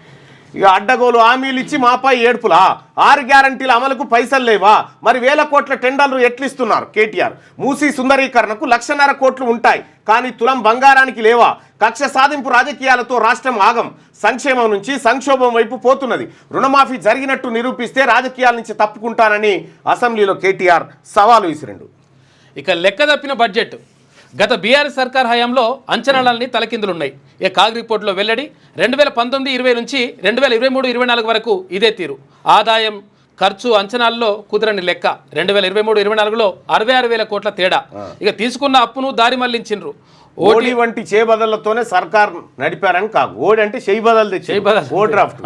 ఇక అడ్డగోలు హామీలు ఇచ్చి మాపై ఏడుపులా, 6 గ్యారంటీల అమలుకు పైసలు లేవా, మరి 1000 కోట్ల టెండర్లు ఎట్లిస్తున్నారు కేటీఆర్. మూసీ సుందరీకరణకు 1,50,000 కోట్లు ఉంటాయి కానీ తులం బంగారానికి లేవా. కక్ష సాధింపు రాజకీయాలతో రాష్ట్రం ఆగం, సంక్షేమం నుంచి సంక్షోభం వైపు పోతున్నది. రుణమాఫీ జరిగినట్టు నిరూపిస్తే రాజకీయాల నుంచి తప్పుకుంటానని అసెంబ్లీలో కేటీఆర్ సవాలు విసిరిండు. ఇక లెక్క తప్పిన బడ్జెట్. గత బీఆర్ఎస్ సర్కార్ హయాంలో అంచనాలన్నీ తలకిందులున్నాయి. ఇక కాగ్ రిపోర్టులో వెల్లడి 2019-20 నుంచి 2023-24 వరకు ఇదే తీరు. ఆదాయం ఖర్చు అంచనాల్లో కుదరని లెక్క. 2023-24లో 66,000 కోట్ల తేడా. ఇక తీసుకున్న అప్పును దారి మళ్లించిండ్రు. ఓడి వంటి చేబదలతోనే సర్కార్ నడిపారని కాదు, ఓడి అంటే చేయి బదలు ఓ డ్రాఫ్ట్.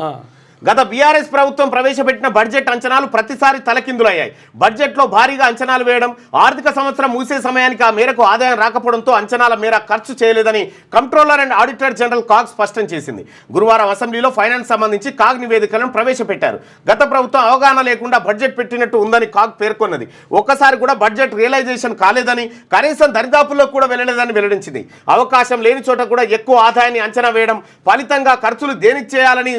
గత బీఆర్ఎస్ ప్రభుత్వం ప్రవేశపెట్టిన బడ్జెట్ అంచనాలు ప్రతిసారి తలకిందులయ్యాయి. బడ్జెట్లో భారీగా అంచనాలు వేయడం, ఆర్థిక సంవత్సరం ముగిసే సమయానికి ఆ మేరకు ఆదాయం రాకపోవడంతో అంచనాల మేర ఖర్చు చేయలేదని controller and auditor general CAG స్పష్టం చేసింది. గురువారం అసెంబ్లీలో ఫైనాన్స్ సంబంధించి కాగ్ నివేదికలను ప్రవేశపెట్టారు. గత ప్రభుత్వం అవగాహన లేకుండా బడ్జెట్ పెట్టినట్టు ఉందని కాగ్ పేర్కొన్నది. ఒక్కసారి కూడా బడ్జెట్ రియలైజేషన్ కాలేదని, కనీసం దరిదాపుల్లో కూడా వెళ్ళలేదని వెల్లడించింది. అవకాశం లేని చోట కూడా ఎక్కువ ఆదాయాన్ని అంచనా వేయడం, ఫలితంగా ఖర్చులు దేనికి చేయాలని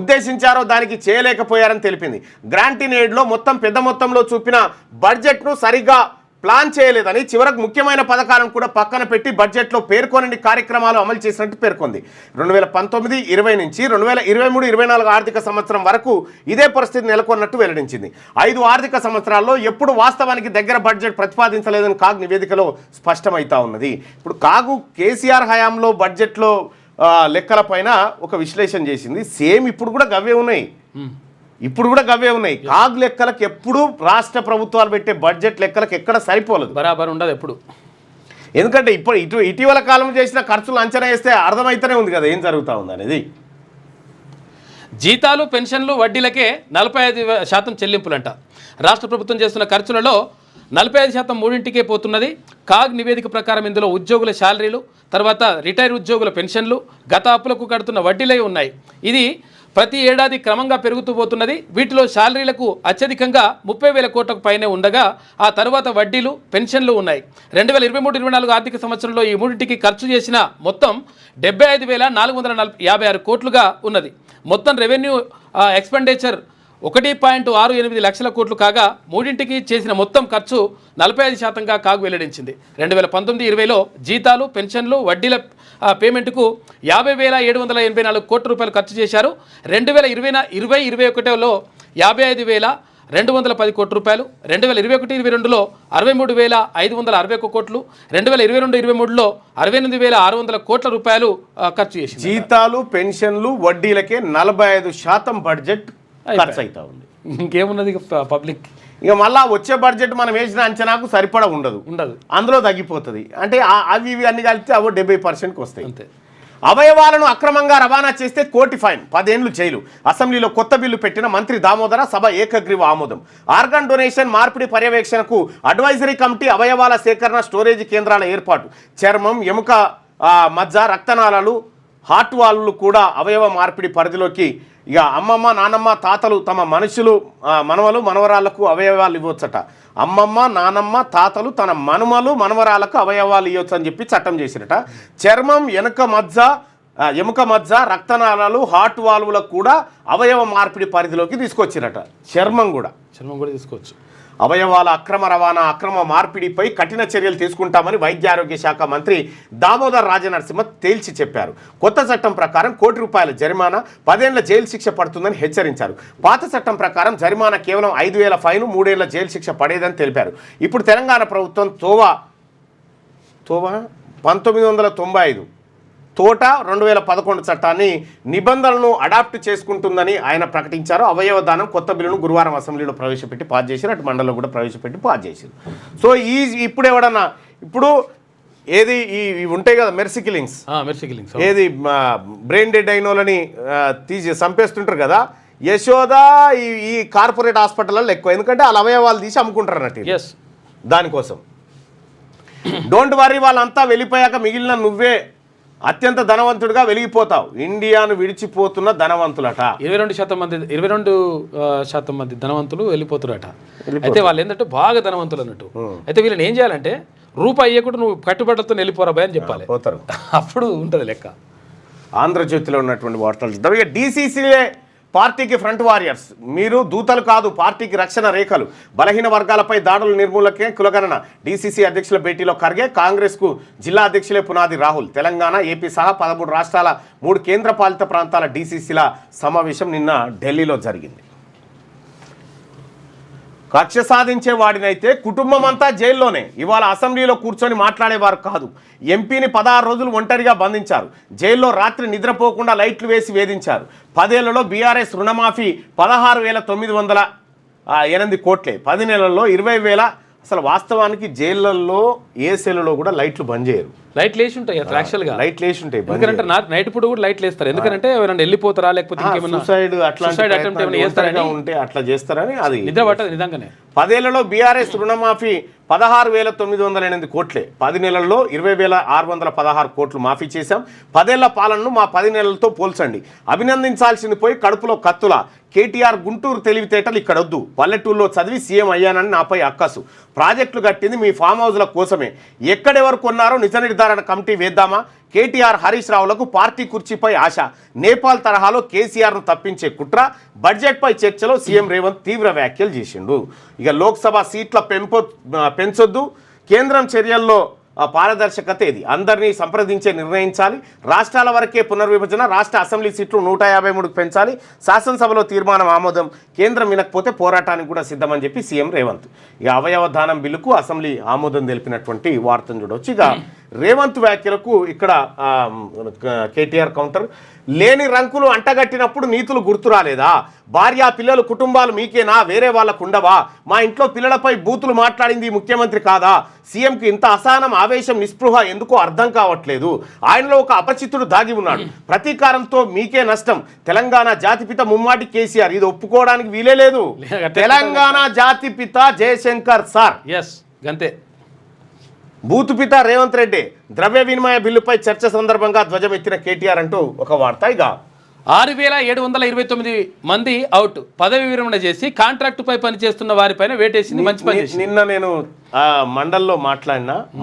ఉద్దేశించారో దానికి చేయలేకపోయారని తెలిపింది. గ్రాంట్ ఇన్ ఎయిడ్ లో మొత్తం పెద్ద మొత్తంలో చూపిన బడ్జెట్ ను సరిగ్గా ప్లాన్ చేయలేదని, చివరకు ముఖ్యమైన పథకాలను కూడా పక్కన పెట్టి బడ్జెట్లో పేర్కొనని కార్యక్రమాలు అమలు చేసినట్టు పేర్కొంది. 2019-20 నుంచి 2023-24 ఆర్థిక సంవత్సరం వరకు ఇదే పరిస్థితి నెలకొన్నట్టు వెల్లడించింది. 5 ఆర్థిక సంవత్సరాల్లో ఎప్పుడు వాస్తవానికి దగ్గర బడ్జెట్ ప్రతిపాదించలేదని కాగ్ నివేదికలో స్పష్టమవుతా ఉన్నది. ఇప్పుడు కాగు కేసీఆర్ హయాంలో బడ్జెట్లో లెక్కల పైన ఒక విశ్లేషణ చేసింది. సేమ్ ఇప్పుడు కూడా గవ్వే ఉన్నాయి. కాగ్ లెక్కలకు ఎప్పుడు రాష్ట్ర ప్రభుత్వాలు పెట్టే బడ్జెట్ లెక్కలకు ఎక్కడ సరిపోలేదు, బరాబర్ ఉండదు ఎప్పుడు. ఎందుకంటే ఇటీవల కాలం చేసిన ఖర్చులు అంచనా వేస్తే అర్థమైతేనే ఉంది కదా ఏం జరుగుతూ ఉంది అనేది. జీతాలు పెన్షన్లు వడ్డీలకే 45% చెల్లింపులంట. రాష్ట్ర ప్రభుత్వం చేస్తున్న ఖర్చులలో 45% మూడింటికే పోతున్నది. కాగ్ నివేదిక ప్రకారం ఇందులో ఉద్యోగుల శాలరీలు, తర్వాత రిటైర్ ఉద్యోగుల పెన్షన్లు, గత అప్పులకు కడుతున్న వడ్డీలే ఉన్నాయి. ఇది ప్రతి ఏడాది క్రమంగా పెరుగుతూ పోతున్నది. వీటిలో శాలరీలకు అత్యధికంగా 30,000 కోట్లకు పైనే ఉండగా ఆ తర్వాత వడ్డీలు, పెన్షన్లు ఉన్నాయి. 2023-24 ఆర్థిక సంవత్సరంలో ఈ మూడింటికి ఖర్చు చేసిన మొత్తం 75,456 కోట్లుగా ఉన్నది. మొత్తం రెవెన్యూ ఎక్స్పెండిచర్ 1.68 లక్షల కోట్లు కాగా మూడింటికి చేసిన మొత్తం ఖర్చు 45%గా కాగు వెల్లడించింది. 2019-20లో జీతాలు, పెన్షన్లు, వడ్డీల పేమెంట్కు 50,784 కోట్ల రూపాయలు ఖర్చు చేశారు. 2020-21లో 55,210 కోట్ల రూపాయలు, 2021-22లో 63,561 కోట్లు, 2022-23లో 68,600 కోట్ల రూపాయలు ఖర్చు చేసింది. జీతాలు, పెన్షన్లు, వడ్డీలకే 45% బడ్జెట్ ఖర్చు అవుతా ఉంది. ఇంకేమున్నది పబ్లిక్. ఇక మళ్ళీ వచ్చే బడ్జెట్ మనం వేసిన అంచనాకు సరిపడా ఉండదు, అందులో తగ్గిపోతుంది. అంటే అవి ఇవి అన్ని కలిపితే అవో 70%కి వస్తాయి అంతే. అవయవాలను అక్రమంగా రవాణా చేస్తే కోటి ఫైన్, 10 ఏళ్లు జైలు. అసెంబ్లీలో కొత్త బిల్లు పెట్టిన మంత్రి దామోదర, సభ ఏకగ్రీవ ఆమోదం. ఆర్గాన్ డొనేషన్ మార్పిడి పర్యవేక్షణకు అడ్వైజరీ కమిటీ, అవయవాల సేకరణ స్టోరేజ్ కేంద్రాల ఏర్పాటు. చర్మం, ఎముక మజ్జ, రక్తనాళాలు, హార్ట్ వాల్వ్లు కూడా అవయవ మార్పిడి పరిధిలోకి. ఇక అమ్మమ్మ, నానమ్మ, తాతలు తమ మనవలు, మనవరాళ్లకు అవయవాలు ఇవ్వచ్చట. అమ్మమ్మ, నానమ్మ, తాతలు తన మనవరాళ్లకు అవయవాలు ఇవ్వచ్చు అని చెప్పి చట్టం చేసిరట. చర్మం, ఎముక మజ్జ, రక్తనాళాలు, హార్ట్ వాల్వులకు కూడా అవయవ మార్పిడి పరిధిలోకి తీసుకొచ్చిరట. చర్మం కూడా తీసుకోవచ్చు. అవయవాల అక్రమ రవాణా, అక్రమ మార్పిడిపై కఠిన చర్యలు తీసుకుంటామని వైద్య ఆరోగ్య శాఖ మంత్రి దామోదర్ రాజనరసింహ తేల్చి చెప్పారు. కొత్త చట్టం ప్రకారం ₹1,00,000 జరిమానా, 10 ఏళ్ల జైలు శిక్ష పడుతుందని హెచ్చరించారు. పాత చట్టం ప్రకారం జరిమానా కేవలం 5,000 ఫైను, 3 ఏళ్ల జైలు శిక్ష పడేదని తెలిపారు. ఇప్పుడు తెలంగాణ ప్రభుత్వం 1995 తోట 2011 చట్టాన్ని నిబంధనలను అడాప్ట్ చేసుకుంటుందని ఆయన ప్రకటించారు. అవయవ దానం కొత్త బిల్లును గురువారం అసెంబ్లీలో ప్రవేశపెట్టి పాస్ చేశారు, అటు మండలిలో కూడా ప్రవేశపెట్టి పాస్ చేశారు. సో ఇప్పుడు ఏది ఇవి ఉంటాయి కదా మెర్సీ కిల్లింగ్స్, మెర్సీ కిల్లింగ్స్, ఏది బ్రెయిన్ డెడ్ అయిన వాళ్ళని తీసి చంపేస్తుంటారు కదా, యశోద ఈ కార్పొరేట్ హాస్పిటల్లో ఎక్కువ, ఎందుకంటే వాళ్ళ అవయవాలు తీసి అమ్ముకుంటారు అన్నట్టు దానికోసం. డోంట్ వరీ, వాళ్ళంతా వెళ్ళిపోయాక మిగిలిన నువ్వే అత్యంత ధనవంతుడిగా వెలిగిపోతావు. ఇండియాను విడిచిపోతున్న ధనవంతులట 22% మంది ధనవంతులు వెళ్ళిపోతారట. అయితే వాళ్ళు ఏంటంటే బాగా ధనవంతులు అన్నట్టు. అయితే వీళ్ళని ఏం చేయాలంటే రూపాయి ఇవ్వకుండా నువ్వు కట్టుబట్టలతో వెళ్ళిపోరా భయ అని చెప్పాలి, పోతారు. అప్పుడు ఉంటుంది లెక్క. ఆంధ్రజ్యోతిలో ఉన్నటువంటి వార్తలు చూద్దాం. ఇక డీసీసీలే పార్టీకి ఫ్రంట్ వారియర్స్, మీరు దూతలు కాదు, పార్టీకి రక్షణ రేఖలు, బలహీన వర్గాలపై దాడుల నిర్మూలకే కులగణన. డీసీసీ అధ్యక్షుల భేటీలో ఖర్గే, కాంగ్రెస్కు జిల్లా అధ్యక్షులే పునాది రాహుల్. తెలంగాణ, ఏపీ సహా 13 రాష్ట్రాల 3 కేంద్రపాలిత ప్రాంతాల డీసీసీల సమావేశం నిన్న ఢిల్లీలో జరిగింది. కక్ష సాధించే వాడినైతే కుటుంబం అంతా జైల్లోనే. ఇవాళ అసెంబ్లీలో కూర్చొని మాట్లాడేవారు కాదు. ఎంపీని 16 రోజులు ఒంటరిగా బంధించారు. జైల్లో రాత్రి నిద్రపోకుండా లైట్లు వేసి వేధించారు. 10 ఏళ్లలో బీఆర్ఎస్ రుణమాఫీ 16,908 కోట్లే, 10 నెలల్లో 20,000. అసలు వాస్తవానికి జైళ్ళల్లో ఏ సెల్లో కూడా లైట్లు బంద్ చేయరు. లైట్లు వేసి ఉంటాయి యాక్చువల్గా, లైట్లు వేసి ఉంటాయి. ఎందుకంటే నైట్ పూట కూడా లైట్లు వేస్తారు. ఎందుకంటే ఎవరైనా వెళ్ళిపోతారా లేకపోతే సూసైడ్ అటెంప్ట్ ఉంటే అట్లా చేస్తారని. అది నిద్ర పట్టదు నిజంగానే. 10 ఏళ్లలో బీఆర్ఎస్ రుణమాఫీ 16,908 కోట్లే, 10 నెలల్లో 20,616 కోట్లు మాఫీ చేశాం. 10 ఏళ్ల పాలనను మా 10 నెలలతో పోల్చండి. అభినందించాల్సింది పోయి కడుపులో కత్తుల. కేటీఆర్ గుంటూరు తెలివితేటలు ఇక్కడొద్దు. పల్లెటూరులో చదివి సీఎం అయ్యానని నాపై అక్కసు. ప్రాజెక్టులు కట్టింది మీ ఫామ్ హౌస్ల కోసమే. ఎక్కడెవరు కొన్నారో నిజ నిర్ధారణ కమిటీ వేద్దామా? కేటీఆర్, హరీష్ రావులకు పార్టీ కుర్చీపై ఆశ. నేపాల్ తరహాలో కేసీఆర్ను తప్పించే కుట్ర. బడ్జెట్పై చర్చలో సీఎం రేవంత్ తీవ్ర వ్యాఖ్యలు చేసిండు. ఇక లోక్సభ సీట్ల పెంచొద్దు, కేంద్రం చర్యల్లో పారదర్శకత ఏది, అందరినీ సంప్రదించే నిర్ణయించాలి. రాష్ట్రాల వరకే పునర్విభజన, రాష్ట్ర అసెంబ్లీ సీట్లు 153కు పెంచాలి. శాసనసభలో తీర్మానం ఆమోదం, కేంద్రం వినకపోతే పోరాటానికి కూడా సిద్ధమని చెప్పి సీఎం రేవంత్. ఇక అవయవ దానం బిల్లుకు అసెంబ్లీ ఆమోదం తెలిపినటువంటి వార్తను చూడవచ్చు. ఇక రేవంత్ వ్యాఖ్యలకు ఇక్కడ కేటీఆర్ కౌంటర్. లేని రంకులు అంటగట్టినప్పుడు నీతులు గుర్తు రాలేదా? భార్య పిల్లలు కుటుంబాలు మీకేనా, వేరే వాళ్ళకు ఉండవా? మా ఇంట్లో పిల్లలపై బూతులు మాట్లాడింది ముఖ్యమంత్రి కాదా? సీఎంకి ఇంత అసహనం, ఆవేశం, నిస్పృహ ఎందుకో అర్థం కావట్లేదు. ఆయనలో ఒక అపచిత్తుడు దాగి ఉన్నాడు. ప్రతీకారంతో మీకే నష్టం. తెలంగాణ జాతిపిత ముమ్మాటి కేసీఆర్, ఇది ఒప్పుకోవడానికి వీలే లేదు. తెలంగాణ జాతిపిత జయశంకర్ సార్, గంతే. బూతుపిత రేవంత్ రెడ్డి. ద్రవ్య వినిమయ బిల్లుపై చర్చ సందర్భంగా ధ్వజమెత్తిన కేటీఆర్ అంటూ ఒక వార్త. ఇక 6,729 మంది అవుట్, పదవి విరమణ చేసి కాంట్రాక్టుపై పనిచేస్తున్న వారిపైన వేటేసింది. మంచి పని. నిన్న నేను మండల్లో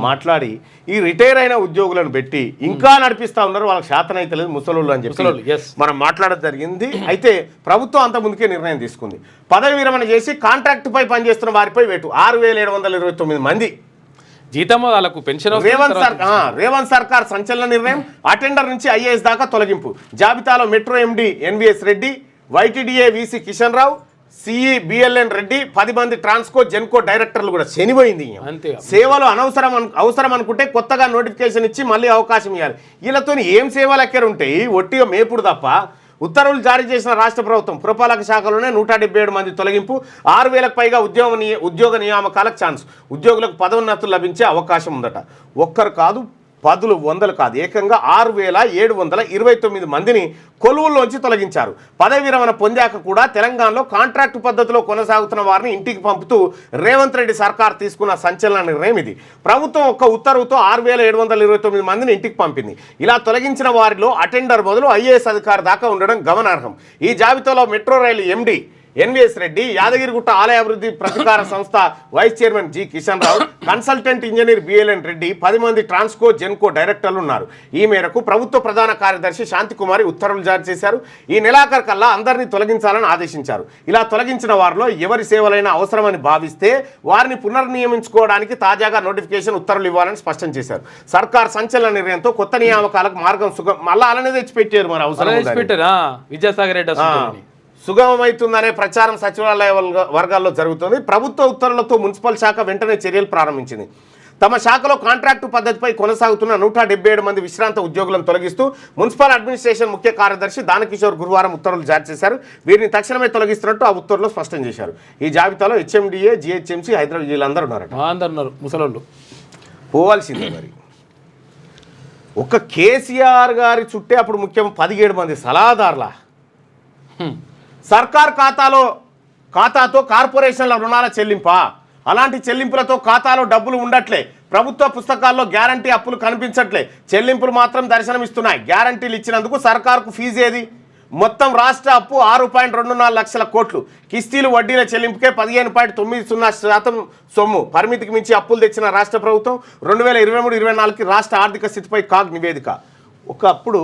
మాట్లాడి ఈ రిటైర్ అయిన ఉద్యోగులను పెట్టి ఇంకా నడిపిస్తా ఉన్నారు, వాళ్ళకి శాతం అయితే లేదు ముసలోళ్ళు అని చెప్పి మనం మాట్లాడడం జరిగింది. అయితే ప్రభుత్వం అంత ముందుకే నిర్ణయం తీసుకుంది. పదవి విరమణ చేసి కాంట్రాక్టుపై పనిచేస్తున్న వారిపై వేటు 6,729 మంది. జీతం వాళ్ళకు పెన్షన్. రేవంత్ సర్కార్ సంచలన నిర్ణయం. అటెండర్ నుంచి ఐఏఎస్ దాకా తొలగింపు. జాబితాలో metro MD NVS Reddy, YTDA VC Kishan Rao, CE BLN Reddy, 10 మంది ట్రాన్స్కో జెన్కో డైరెక్టర్లు కూడా శనిపోయింది. సేవలు అవసరం అనుకుంటే కొత్తగా నోటిఫికేషన్ ఇచ్చి మళ్ళీ అవకాశం ఇవ్వాలి. వీళ్ళతో ఏం సేవలు ఎక్కడ ఉంటాయి? ఒట్టిగా మేపుడు తప్ప. ఉత్తర్వులు జారీ చేసిన రాష్ట్ర ప్రభుత్వం పురపాలక శాఖలోనే 177 మంది తొలగింపు. 6,000కు పైగా ఉద్యోగ నియామకాలకు ఛాన్స్. ఉద్యోగులకు పదోన్నతులు లభించే అవకాశం ఉందట. ఒక్కరు కాదు, 10 వందలు కాదు, ఏకంగా 6,729 మందిని కొలువుల్లోంచి తొలగించారు. పదవి విరమణ పొందాక కూడా తెలంగాణలో కాంట్రాక్టు పద్ధతిలో కొనసాగుతున్న వారిని ఇంటికి పంపుతూ రేవంత్ రెడ్డి సర్కార్ తీసుకున్న సంచలన నిర్ణయం ఇది. ప్రభుత్వం ఒక్క ఉత్తర్వుతో 6,729 మందిని ఇంటికి పంపింది. ఇలా తొలగించిన వారిలో అటెండర్ మొదలు ఐఏఎస్ అధికారి దాకా ఉండడం గమనార్హం. ఈ జాబితాలో మెట్రో రైలు ఎండి ఎన్వీఎస్ రెడ్డి, యాదగిరిగుట్ట ఆలయ అభివృద్ధి ప్రతికార సంస్థ vice chairman G Kishan Rao, consultant engineer BLN Reddy, 10 మంది ట్రాన్స్కో జెన్కో డైరెక్టర్లు ఉన్నారు. ఈ మేరకు ప్రభుత్వ ప్రధాన కార్యదర్శి శాంతికుమారి ఉత్తర్వులు జారీ చేశారు. ఈ నెలాఖరు కల్లా అందరినీ తొలగించాలని ఆదేశించారు. ఇలా తొలగించిన వారిలో ఎవరి సేవలైనా అవసరమని భావిస్తే వారిని పునర్నియమించుకోవడానికి తాజాగా నోటిఫికేషన్ ఉత్తర్వులు ఇవ్వాలని స్పష్టం చేశారు. సర్కార్ సంచలన నిర్ణయంతో కొత్త నియామకాలకు మార్గం మళ్ళీ అలానే తెచ్చిపెట్టారు. మరి అవసరం విద్యాసాగర్ రెడ్డి సుగమమవుతుందనే ప్రచారం సచివాలయ వర్గాల్లో జరుగుతుంది. ప్రభుత్వ ఉత్తర్వులతో మున్సిపల్ శాఖ వెంటనే చర్యలు ప్రారంభించింది. తమ శాఖలో కాంట్రాక్టు పద్ధతిపై కొనసాగుతున్న 177 మంది విశ్రాంత ఉద్యోగులను తొలగిస్తూ మున్సిపల్ అడ్మినిస్ట్రేషన్ ముఖ్య కార్యదర్శి దానకిషోర్ గురువారం ఉత్తర్వులు జారీ చేశారు. వీరిని తక్షణమే తొలగిస్తున్నట్టు ఆ ఉత్తర్వులో స్పష్టం చేశారు. ఈ జాబితాలో హెచ్ఎండిఏ, జిహెచ్ఎంసీ, హైదరాబాద్ వీళ్ళందరూ ఉన్నారట. ముసలోళ్ళు పోవాల్సిందే. మరి ఒక కేసీఆర్ గారి చుట్టే అప్పుడు ముఖ్యం 17 మంది సలహాదారుల సర్కార్ ఖాతాతో కార్పొరేషన్ల రుణాల చెల్లింపా? అలాంటి చెల్లింపులతో ఖాతాలో డబ్బులు ఉండట్లే. ప్రభుత్వ పుస్తకాల్లో గ్యారంటీ అప్పులు కనిపించట్లే, చెల్లింపులు మాత్రం దర్శనమిస్తున్నాయి. గ్యారంటీలు ఇచ్చినందుకు సర్కారుకు ఫీజు ఏది? మొత్తం రాష్ట్ర అప్పు 6.24 లక్షల కోట్లు. కిస్తీలు వడ్డీల చెల్లింపుకే 15.90% సొమ్ము. పరిమితికి మించి అప్పులు తెచ్చిన రాష్ట్ర ప్రభుత్వం 2023-24కి రాష్ట్ర ఆర్థిక స్థితిపై కాగ్ నివేదిక. ఒకప్పుడు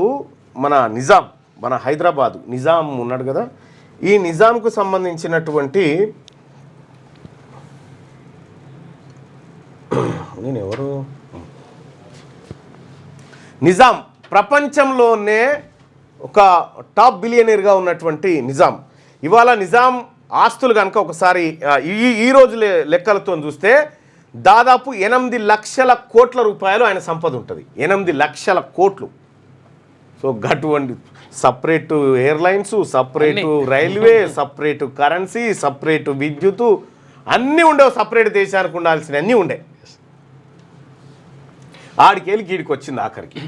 మన నిజాం, మన హైదరాబాదు నిజాం ఉన్నాడు కదా, ఈ నిజాంకు సంబంధించినటువంటి నేను ఎవరు నిజాం ప్రపంచంలోనే ఒక టాప్ బిలియనీర్గా ఉన్నటువంటి నిజాం. ఇవాళ నిజాం ఆస్తులు కనుక ఒకసారి ఈ రోజు లెక్కలతో చూస్తే దాదాపు 8 లక్షల కోట్ల రూపాయలు ఆయన సంపద ఉంటుంది. 8 లక్షల కోట్లు. సో అటువంటి separate airlines, separate railway, separate currency, separate విద్యుత్ అన్నీ ఉండేవి. సపరేట్ దేశానికి ఉండాల్సిన అన్నీ ఉండే. ఆడికెళ్ళి గీడికి వచ్చింది ఆఖరికి.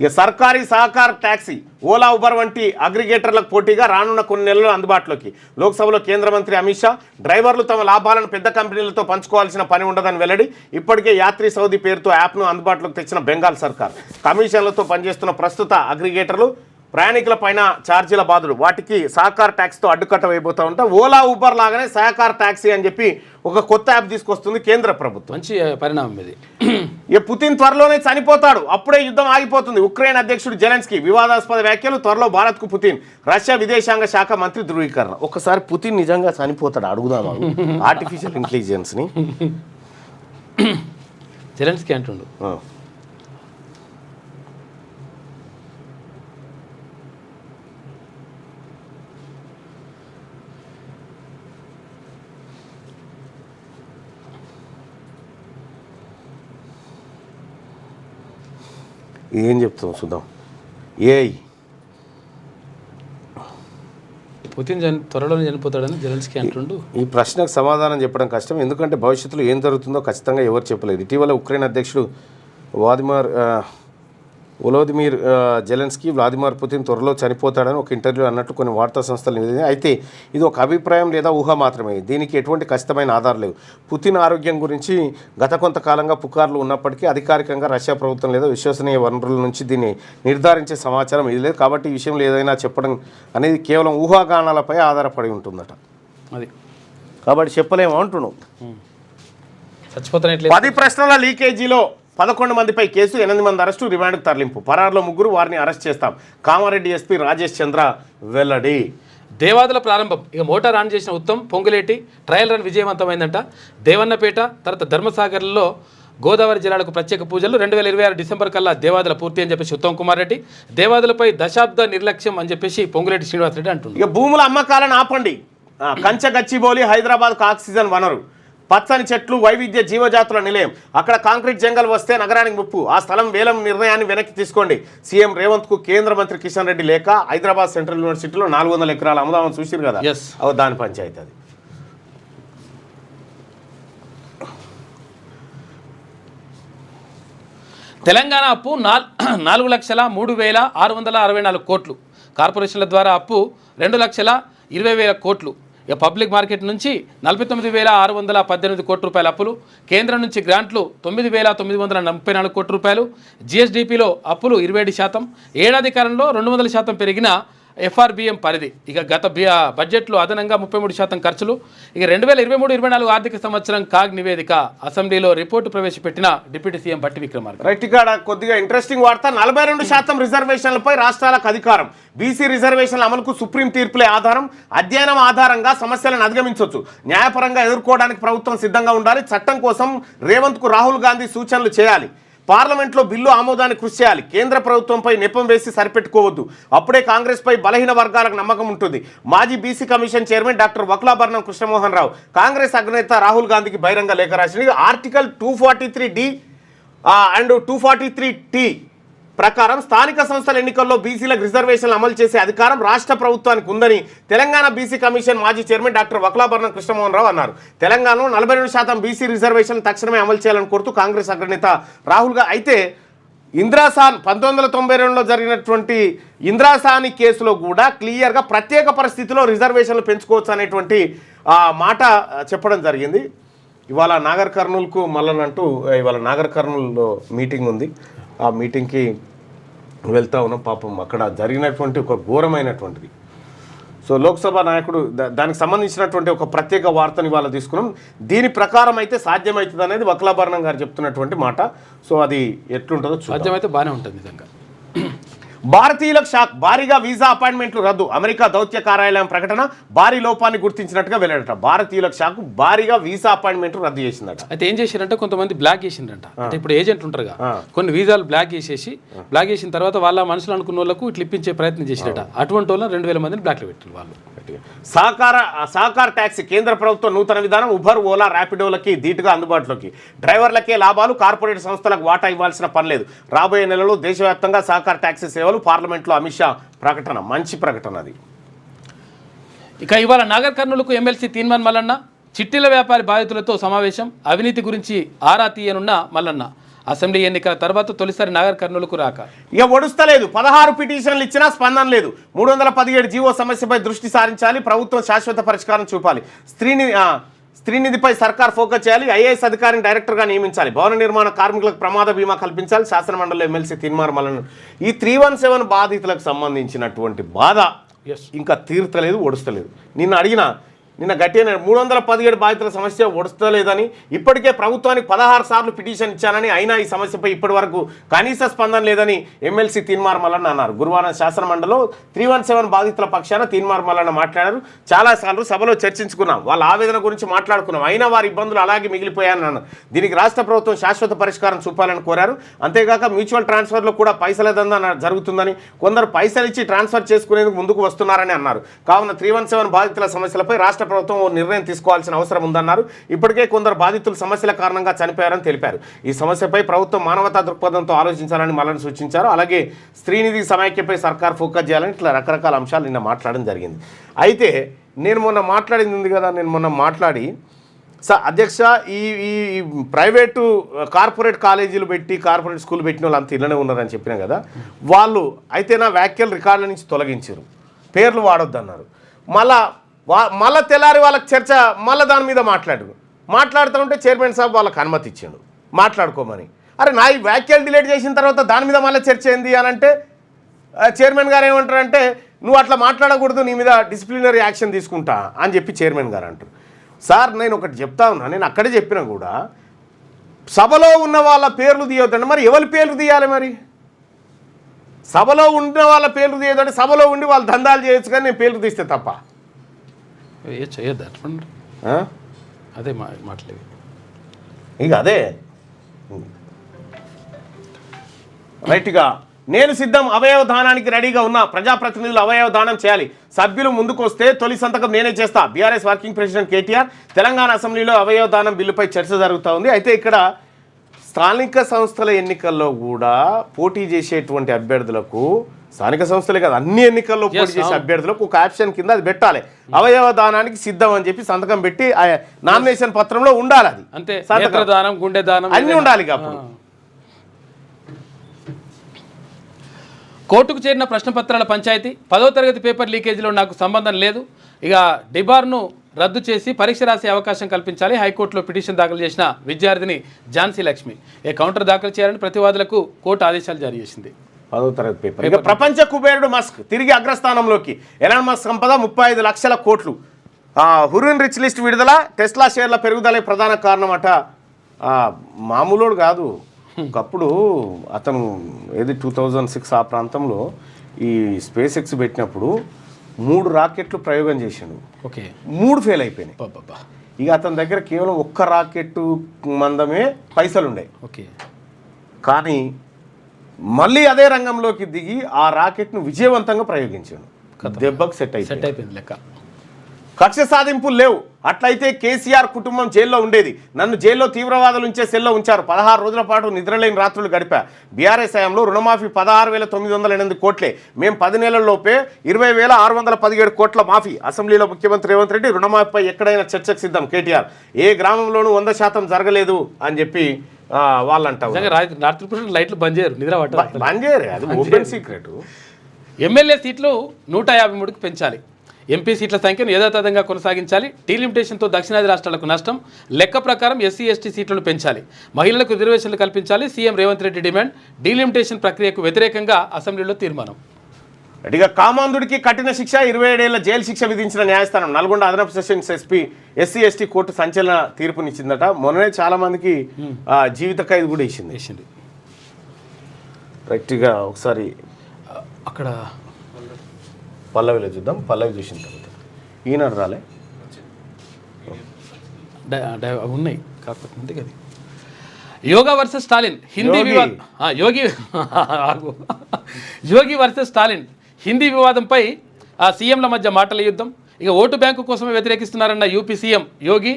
ఇక సర్కారీ సహకార ట్యాక్సీ, ఓలా ఉబర్ వంటి అగ్రిగేటర్లకు పోటీగా రానున్న కొన్ని నెలలు అందుబాటులోకి. లోక్సభలో కేంద్ర మంత్రి అమిత్ షా డ్రైవర్లు తమ లాభాలను పెద్ద కంపెనీలతో పంచుకోవాల్సిన పని ఉండదని వెల్లడి. ఇప్పటికే యాత్రి సౌదీ పేరుతో యాప్ను అందుబాటులోకి తెచ్చిన బెంగాల్ సర్కార్. కమిషన్లతో పనిచేస్తున్న ప్రస్తుత అగ్రిగేటర్లు ప్రయాణికుల పైన ఛార్జీల బాధలు, వాటికి సహకార ట్యాక్స్తో అడ్డుకట్ట వేయబోతూ ఉంటా. ఓలా ఉబర్ లాగానే సహకార ట్యాక్సీ అని చెప్పి ఒక కొత్త యాప్ తీసుకొస్తుంది కేంద్ర ప్రభుత్వం. మంచి పరిణామం ఇది. ఇక పుతిన్ త్వరలోనే చనిపోతాడు, అప్పుడే యుద్ధం ఆగిపోతుంది. ఉక్రెయిన్ అధ్యక్షుడు జెలెన్స్కీ వివాదాస్పద వ్యాఖ్యలు. త్వరలో భారత్కు పుతిన్. రష్యా విదేశాంగ శాఖ మంత్రి ధృవీకరణ. ఒకసారి పుతిన్ నిజంగా చనిపోతాడు అడుగుదామా ఆర్టిఫిషియల్ ఇంటెలిజెన్స్ని? జెలెన్స్కీ అంటుండు. ఏం చెప్తాం చూద్దాం. పుతిన్ త్వరలోనే చనిపోతాడని జెలెన్స్కీ అంటుండు. ఈ ప్రశ్నకు సమాధానం చెప్పడం కష్టం, ఎందుకంటే భవిష్యత్తులో ఏం జరుగుతుందో ఖచ్చితంగా ఎవరు చెప్పలేదు. ఇటీవల ఉక్రెయిన్ అధ్యక్షుడు వోలోదిమిర్ జెలెన్స్కీ వ్లాదిమిర్ పుతిన్ త్వరలో చనిపోతాడని ఒక ఇంటర్వ్యూ అన్నట్లు కొన్ని వార్తా సంస్థలు నివేదించాయి. అయితే ఇది ఒక అభిప్రాయం లేదా ఊహ మాత్రమే. దీనికి ఎటువంటి ఖచ్చితమైన ఆధారం లేవు. పుతిన్ ఆరోగ్యం గురించి గత కొంతకాలంగా పుకార్లు ఉన్నప్పటికీ అధికారికంగా రష్యా ప్రభుత్వం లేదా విశ్వసనీయ వనరుల నుంచి దీన్ని నిర్ధారించే సమాచారం ఇది లేదు. కాబట్టి ఈ విషయంలో ఏదైనా చెప్పడం అనేది కేవలం ఊహాగానాలపై ఆధారపడి ఉంటుందట. అది కాబట్టి చెప్పలేము అంటున్నావు. చచ్చిపోతానట్లేదు. 10 ప్రశ్నల లీకేజీలో 11 మందిపై కేసు, 8 మంది అరెస్టు, రిమాండ్కు తరలింపు. పరారులో 3, వారిని అరెస్ట్ చేస్తాం. కామారెడ్డి ఎస్పీ రాజేష్ చంద్ర వెల్లడి. దేవాదుల ప్రారంభం. ఇక మోటార్ ఆన్ చేసిన ఉత్తమ్ పొంగులేటి ట్రయల్ రన్ విజయవంతమైందంట. దేవన్నపేట తర్వాత ధర్మసాగర్లో గోదావరి జిల్లాలకు ప్రత్యేక పూజలు. 2026 డిసెంబర్ కల్లా దేవాదుల పూర్తి అని చెప్పేసి ఉత్తమ్ కుమార్ రెడ్డి. దేవాదులపై దశాబ్ద నిర్లక్ష్యం అని చెప్పేసి పొంగులేటి శ్రీనివాసరెడ్డి అంటున్నారు. ఇక భూముల అమ్మకాలను ఆపండి. కంచె గచ్చిబౌలి హైదరాబాద్కు ఆక్సిజన్ వనరు. పచ్చని చెట్లు, వైవిధ్య జీవజాతుల నిలయం. అక్కడ కాంక్రీట్ జంగల్ వస్తే నగరానికి ముప్పు. ఆ స్థలం వేలం నిర్ణయాన్ని వెనక్కి తీసుకోండి. సీఎం రేవంత్కు కేంద్ర మంత్రి కిషన్ రెడ్డి లేఖ. హైదరాబాద్ సెంట్రల్ యూనివర్సిటీలో 400 ఎకరాలు అమ్ముదామని చూసిరు కదా, దాని పంచాయతీ అది. తెలంగాణ అప్పు 4,03,664 కోట్లు. కార్పొరేషన్ల ద్వారా అప్పు 2,20,000 కోట్లు. ఇక పబ్లిక్ మార్కెట్ నుంచి 49,618 కోట్ల రూపాయల అప్పులు. కేంద్రం నుంచి గ్రాంట్లు 9,934 కోట్ల రూపాయలు. జిఎస్డిపిలో అప్పులు 27%. ఏడాది కాలంలో 200% పెరిగిన ఎఫ్ఆర్బిఎం పరిధి. ఇక గత బడ్జెట్లో అదనంగా 33% ఖర్చులు. ఇక 2023-24 ఆర్థిక సంవత్సరం కాగ్ నివేదిక. అసెంబ్లీలో రిపోర్టు ప్రవేశపెట్టిన డిప్యూటీ సీఎం బట్టి విక్రమార్క. రైట్, ఇక్కడ కొద్దిగా ఇంట్రెస్టింగ్ వార్త. 42% రిజర్వేషన్లపై రాష్ట్రాలకు అధికారం. బీసీ రిజర్వేషన్ల అమలుకు సుప్రీం తీర్పులే ఆధారం. అధ్యయనం ఆధారంగా సమస్యలను అధిగమించవచ్చు. న్యాయపరంగా ఎదుర్కోవడానికి ప్రభుత్వం సిద్ధంగా ఉండాలి. చట్టం కోసం రేవంత్కు రాహుల్ గాంధీ సూచనలు చేయాలి. పార్లమెంట్లో బిల్లు ఆమోదానికి కృషి చేయాలి. కేంద్ర ప్రభుత్వంపై నెపం వేసి సరిపెట్టుకోవద్దు. అప్పుడే కాంగ్రెస్పై బలహీన వర్గాలకు నమ్మకం ఉంటుంది. మాజీ BC commission chairman doctor Vakulabharanam Krishnamohan Rao Congress అగ్రనేత రాహుల్ గాంధీకి బహిరంగ లేఖ రాసింది. ఆర్టికల్ 243D అండ్ 243T ప్రకారం స్థానిక సంస్థల ఎన్నికల్లో బీసీలకు రిజర్వేషన్లు అమలు చేసే అధికారం రాష్ట్ర ప్రభుత్వానికి ఉందని తెలంగాణ బీసీ కమిషన్ మాజీ చైర్మన్ డాక్టర్ వక్లాభరణం కృష్ణమోహన్ రావు అన్నారు. తెలంగాణలో 42% బీసీ రిజర్వేషన్లు తక్షణమే అమలు చేయాలని కోరుతూ కాంగ్రెస్ అగ్రనేత రాహుల్ గాంధీ అయితే ఇందిరాసాన్ 1992లో జరిగినటువంటి ఇందిరాసాని కేసులో కూడా క్లియర్గా ప్రత్యేక పరిస్థితిలో రిజర్వేషన్లు పెంచుకోవచ్చు అనేటువంటి మాట చెప్పడం జరిగింది. ఇవాళ నాగర్ కర్నూల్కు మళ్ళనంటూ ఇవాళ నాగర్ కర్నూల్లో మీటింగ్ ఉంది. ఆ మీటింగ్కి వెళ్తా ఉన్నాం. పాపం అక్కడ జరిగినటువంటి ఒక ఘోరమైనటువంటిది. సో లోక్సభ నాయకుడు దానికి సంబంధించినటువంటి ఒక ప్రత్యేక వార్తని ఇవాళ తీసుకున్నాం. దీని ప్రకారం అయితే సాధ్యమవుతుంది అనేది వక్లాభరణం గారు చెప్తున్నటువంటి మాట. సో అది ఎట్లుంటుందో సాధ్యమైతే బాగానే ఉంటుంది నిజంగా. భారతీయులకు షాక్, భారీగా వీసా అపాయింట్మెంట్లు రద్దు. అమెరికా దౌత్య కార్యాలయం ప్రకటన భారీ లోపాన్ని గుర్తించినట్టుగా వెళ్ళాడట. భారతీయులకు షాక్, భారీగా వీసా అపాయింట్మెంట్లు రద్దు చేసిందట. అయితే ఏం చేశారంటే కొంతమంది బ్లాక్ చేసిండ్రంట. అంటే ఇప్పుడు ఏజెంట్లు ఉంటారుగా, కొన్ని వీసాలు బ్లాక్ చేసిన తర్వాత వాళ్ళ మనుషులు అనుకున్న వాళ్ళకు ఇట్లా ఇప్పించే ప్రయత్నం చేసిరట. అటువంటి వాళ్ళని 2000 మందిని బ్లాక్లో పెట్టారు వాళ్ళు. సహకార ట్యాక్సీ కేంద్ర ప్రభుత్వం నూతన విధానం. ఉబర్, ఓలా, ర్యాపిడోలకి ధీటుగా అందుబాటులోకి. డ్రైవర్లకే లాభాలు, కార్పొరేట్ సంస్థలకు వాటా ఇవ్వాల్సిన పని లేదు. రాబోయే నెలలో దేశవ్యాప్తంగా సహకార ట్యాక్సీ సేవలు. పార్లమెంట్లో అమిత్ షా ప్రకటన, మంచి ప్రకటన అది. ఇక ఇవాళ నాగర్ కర్నూలుకు ఎమ్మెల్సీ తీన్మాన్ మల్లన్న చిట్టీల వ్యాపారి బాధితులతో సమావేశం. అవినీతి గురించి ఆరా తీయనున్న మల్లన్న అసెంబ్లీ ఎన్నికల తర్వాత తొలిసారి నాగర్ కర్నూలుకు రాక ఇక ఒడుస్తలేదు. 16 పిటిషన్లు ఇచ్చినా స్పందన లేదు. 317 జీవో సమస్యపై దృష్టి సారించాలి. ప్రభుత్వం శాశ్వత పరిష్కారం చూపాలి. స్త్రీనిధిపై సర్కార్ ఫోకస్ చేయాలి. ఐఏఎస్ అధికారిని డైరెక్టర్గా నియమించాలి. భవన నిర్మాణ కార్మికులకు ప్రమాద బీమా కల్పించాలి. శాసనమండలిలో ఎమ్మెల్సీ తీన్మార్ మల్లన్న. ఈ 317 బాధితులకు సంబంధించినటువంటి బాధ ఇంకా తీర్తలేదు, ఒడుస్తలేదు. నిన్న గట్టిగా 317 బాధితుల సమస్య ఒడుస్తలేదని, ఇప్పటికే ప్రభుత్వానికి 16 సార్లు పిటిషన్ ఇచ్చానని, అయినా ఈ సమస్యపై ఇప్పటి వరకు కనీస స్పందన లేదని ఎమ్మెల్సీ తీన్మార్ మల్లన్న అన్నారు. గురువారం శాసనమండలిలో 317 బాధితుల పక్షాన తీన్మార్ మల్లన్న మాట్లాడారు. చాలాసార్లు సభలో చర్చించుకున్నాం, వాళ్ళ ఆవేదన గురించి మాట్లాడుకున్నాం, అయినా వారి ఇబ్బందులు అలాగే మిగిలిపోయాయని అన్నారు. దీనికి రాష్ట్ర ప్రభుత్వం శాశ్వత పరిష్కారం చూపాలని కోరారు. అంతేగాక మ్యూచువల్ ట్రాన్స్ఫర్లో కూడా పైసల దందా జరుగుతుందని, కొందరు పైసలు ఇచ్చి ట్రాన్స్ఫర్ చేసుకునేందుకు ముందుకు వస్తున్నారని అన్నారు. కావున 317 బాధితుల సమస్యలపై రాష్ట్ర ప్రభుత్వం నిర్ణయం తీసుకోవాల్సిన అవసరం ఉందన్నారు. ఇప్పటికే కొందరు బాధితులు సమస్యల కారణంగా చనిపోయారని తెలిపారు. ఈ సమస్యపై ప్రభుత్వం మానవతా దృక్పథంతో ఆలోచించాలని మల్లన్న సూచించారు. అలాగే స్త్రీనిధి సమైక్యపై సర్కార్ ఫోకస్ చేయాలని ఇట్లా రకరకాల అంశాలు నిన్న మాట్లాడడం జరిగింది. అయితే నేను మొన్న మాట్లాడింది ఉంది కదా, నేను మొన్న మాట్లాడి అధ్యక్ష ఈ ప్రైవేటు కార్పొరేట్ కాలేజీలు పెట్టి కార్పొరేట్ స్కూల్ పెట్టిన వాళ్ళు అంత ఇళ్ళనే ఉన్నారని చెప్పినా కదా, వాళ్ళు అయితే నా వ్యాఖ్యలు రికార్డుల నుంచి తొలగించారు, పేర్లు వాడొద్దన్నారు. మళ్ళా తెల్లారి వాళ్ళకి చర్చ మళ్ళీ దాని మీద మాట్లాడుతూ ఉంటే చైర్మన్ సాబ్ వాళ్ళకి అనుమతి ఇచ్చాడు మాట్లాడుకోమని. అరే నా ఈ వ్యాఖ్యలు డిలీట్ చేసిన తర్వాత దాని మీద మళ్ళీ చర్చ ఏంది అని అంటే చైర్మన్ గారు ఏమంటారంటే నువ్వు అట్లా మాట్లాడకూడదు, నీ మీద డిసిప్లినరీ యాక్షన్ తీసుకుంటా అని చెప్పి చైర్మన్ గారు అంటారు. సార్ నేను ఒకటి చెప్తా ఉన్నా, నేను అక్కడే చెప్పినా కూడా సభలో ఉన్న వాళ్ళ పేర్లు తీయొద్దండి. మరి ఎవరి పేర్లు తీయాలి? మరి సభలో ఉన్న వాళ్ళ పేర్లు తీయొద్దంటే సభలో ఉండి వాళ్ళు దందాలు చేయొచ్చు, కానీ నేను పేర్లు తీస్తే తప్ప చేయొద్దు. అదే మాట్లాడేది ఇక అదే రైట్గా నేను సిద్ధం, అవయవ దానానికి రెడీగా ఉన్నా, ప్రజాప్రతినిధులు అవయవ దానం చేయాలి, సభ్యులు ముందుకు వస్తే తొలి సంతకం నేనే చేస్తా. BRS working president KTR. Telangana అసెంబ్లీలో అవయవ దానం బిల్లుపై చర్చ జరుగుతూ ఉంది. అయితే ఇక్కడ స్థానిక సంస్థల ఎన్నికల్లో కూడా పోటీ చేసేటువంటి అభ్యర్థులకు, స్థానిక సంస్థలే కదా అన్ని ఎన్నికల్లో పోటీ చేసే అభ్యర్థులకు ఒక ఆప్షన్ కింద అది పెట్టాలి, అవయవ దానానికి సిద్ధం అని చెప్పి సంతకం పెట్టి నామినేషన్ పత్రంలో ఉండాలి. అది అంతే, దానం, గుండె దానం అన్ని ఉండాలి. అప్పుడు కోర్టుకు చేరిన ప్రశ్నపత్రాల పంచాయతీ. 10వ తరగతి పేపర్ లీకేజీలో నాకు సంబంధం లేదు, ఇక డిబార్ను రద్దు చేసి పరీక్ష రాసే అవకాశం కల్పించాలి. హైకోర్టులో పిటిషన్ దాఖలు చేసిన విద్యార్థిని ఝాన్సీ లక్ష్మి కౌంటర్ దాఖలు చేయాలని ప్రతివాదులకు కోర్టు ఆదేశాలు జారీ చేసింది. 10వ తరగతి పేపర్. ఇక ప్రపంచ కుబేరుడు మస్క్ తిరిగి అగ్రస్థానంలోకి. ఎలాన్ మస్క్ సంపద 35 లక్షల కోట్లు. హురిన్ రిచ్ లిస్ట్ విడుదల. టెస్లా షేర్ల పెరుగుదలే ప్రధాన కారణం అట. మామూలుడు కాదు. ఒకప్పుడు అతను 2006 ఆ ప్రాంతంలో ఈ స్పేస్ ఎక్స్ పెట్టినప్పుడు 3 రాకెట్లు ప్రయోగం చేశాడు. ఓకే, 3 ఫెయిల్ అయిపోయినాయి. ఇక అతని దగ్గర కేవలం 1 రాకెట్టు మందమే పైసలు ఉన్నాయి. ఓకే, కానీ మళ్ళీ అదే రంగంలోకి దిగి ఆ రాకెట్ను విజయవంతంగా ప్రయోగించాడు. దెబ్బకు సెట్ అయిపోయింది లెక్క. కక్ష సాధింపులు లేవు. అట్లయితే కేసీఆర్ కుటుంబం జైల్లో ఉండేది. నన్ను జైల్లో తీవ్రవాదులు ఉంచే సెల్లో ఉంచారు. 16 రోజుల పాటు నిద్రలేని రాత్రులు గడిపా. బీఆర్ఎస్ హయాంలో రుణమాఫీ 16,908 కోట్లే. మేము 10 నెలల్లోపే 20,617 కోట్ల మాఫీ. అసెంబ్లీలో ముఖ్యమంత్రి రేవంత్ రెడ్డి రుణమాఫీపై ఎక్కడైనా చర్చకు సిద్ధం. కేటీఆర్ ఏ గ్రామంలోనూ 100% జరగలేదు అని చెప్పి వాళ్ళు అంటారు. లైట్లు బంద్ చేయరు, నిద్ర పట్టారు, బంద్ చేయరు, అది ఓపెన్ సీక్రెట్. ఎమ్మెల్యే సీట్లు 153కి పెంచాలి. ఎంపీ సీట్ల సంఖ్యను యథాతథంగా కొనసాగించాలి. డీలిమిటేషన్తో దక్షిణాది రాష్ట్రాలకు నష్టం. లెక్క ప్రకారం ఎస్సీ ఎస్టీ సీట్లను పెంచాలి. మహిళలకు రిజర్వేషన్లు కల్పించాలి. CM Revanth Reddy demand. Delimitation ప్రక్రియకు వ్యతిరేకంగా అసెంబ్లీలో తీర్మానం. ఇక కామాంధుడికి కఠిన శిక్ష, 27 ఏళ్ల జైలు శిక్ష విధించిన న్యాయస్థానం. నల్గొండ అదనపు sessions SP SC ST court సంచలన తీర్పునిచ్చిందట. మొన్ననే చాలా మందికి జీవిత ఖైదు కూడా ఇచ్చింది. రైట్గా ఒకసారి అక్కడ పల్లవిలో చూద్దాం. పల్లవి చూసిన తర్వాత ఈనాడు రాలే ఉన్నాయి కాకపోతే కదా. యోగా వర్సెస్ స్టాలిన్ హిందీ వివాదం. యోగి వర్సెస్ స్టాలిన్ హిందీ వివాదంపై సీఎంల మధ్య మాటల యుద్ధం. ఇక ఓటు బ్యాంకు కోసమే వ్యతిరేకిస్తున్నారన్న యూపీ సీఎం యోగి.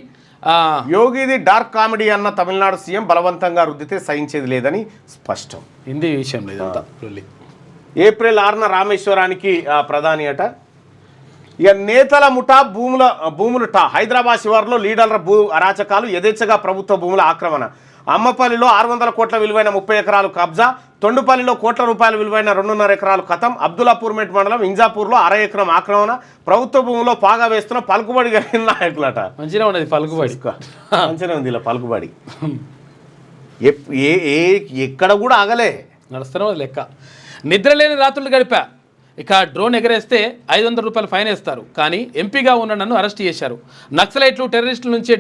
యోగిది డార్క్ కామెడీ అన్న తమిళనాడు సీఎం బలవంతంగా రుద్దితే సహించేది లేదని స్పష్టం. హిందీ విషయం లేదంతా. ఏప్రిల్ 6న రామేశ్వరానికి ప్రధాని అట. ఇక నేతల ముఠా భూములు హైదరాబాద్ శివారులో లీడర్ల భూ అరాచకాలు, యథేచ్ఛగా ప్రభుత్వ భూముల ఆక్రమణ. అమ్మపల్లిలో 600 కోట్ల విలువైన 30 ఎకరాలు కబ్జా. తొండుపల్లిలో కోట్ల రూపాయల విలువైన 2.5 ఎకరాలు కథం. అబ్దుల్లాపూర్మేట్ మండలం ఇంజాపూర్లో 1/2 ఎకరం ఆక్రమణ. ప్రభుత్వ భూములో పాగా వేస్తున్న పలుకుబడి కలిగిన నాయకులట. మంచిగా ఉన్నది పలుకుబడి, మంచిగా ఉంది ఇలా పలుకుబడి. ఎక్కడ కూడా ఆగలే, నడుస్తున్న లెక్క. నిద్రలేని రాత్రులు గడిపా. ఇక డ్రోన్ ఎగరేస్తే 500 రూపాయలు ఫైన్ వేస్తారు. కానీ ఎంపీగా ఉన్న నన్ను అరెస్ట్ చేశారు. నక్సలైట్లు టెర్రరిస్టుల నుంచే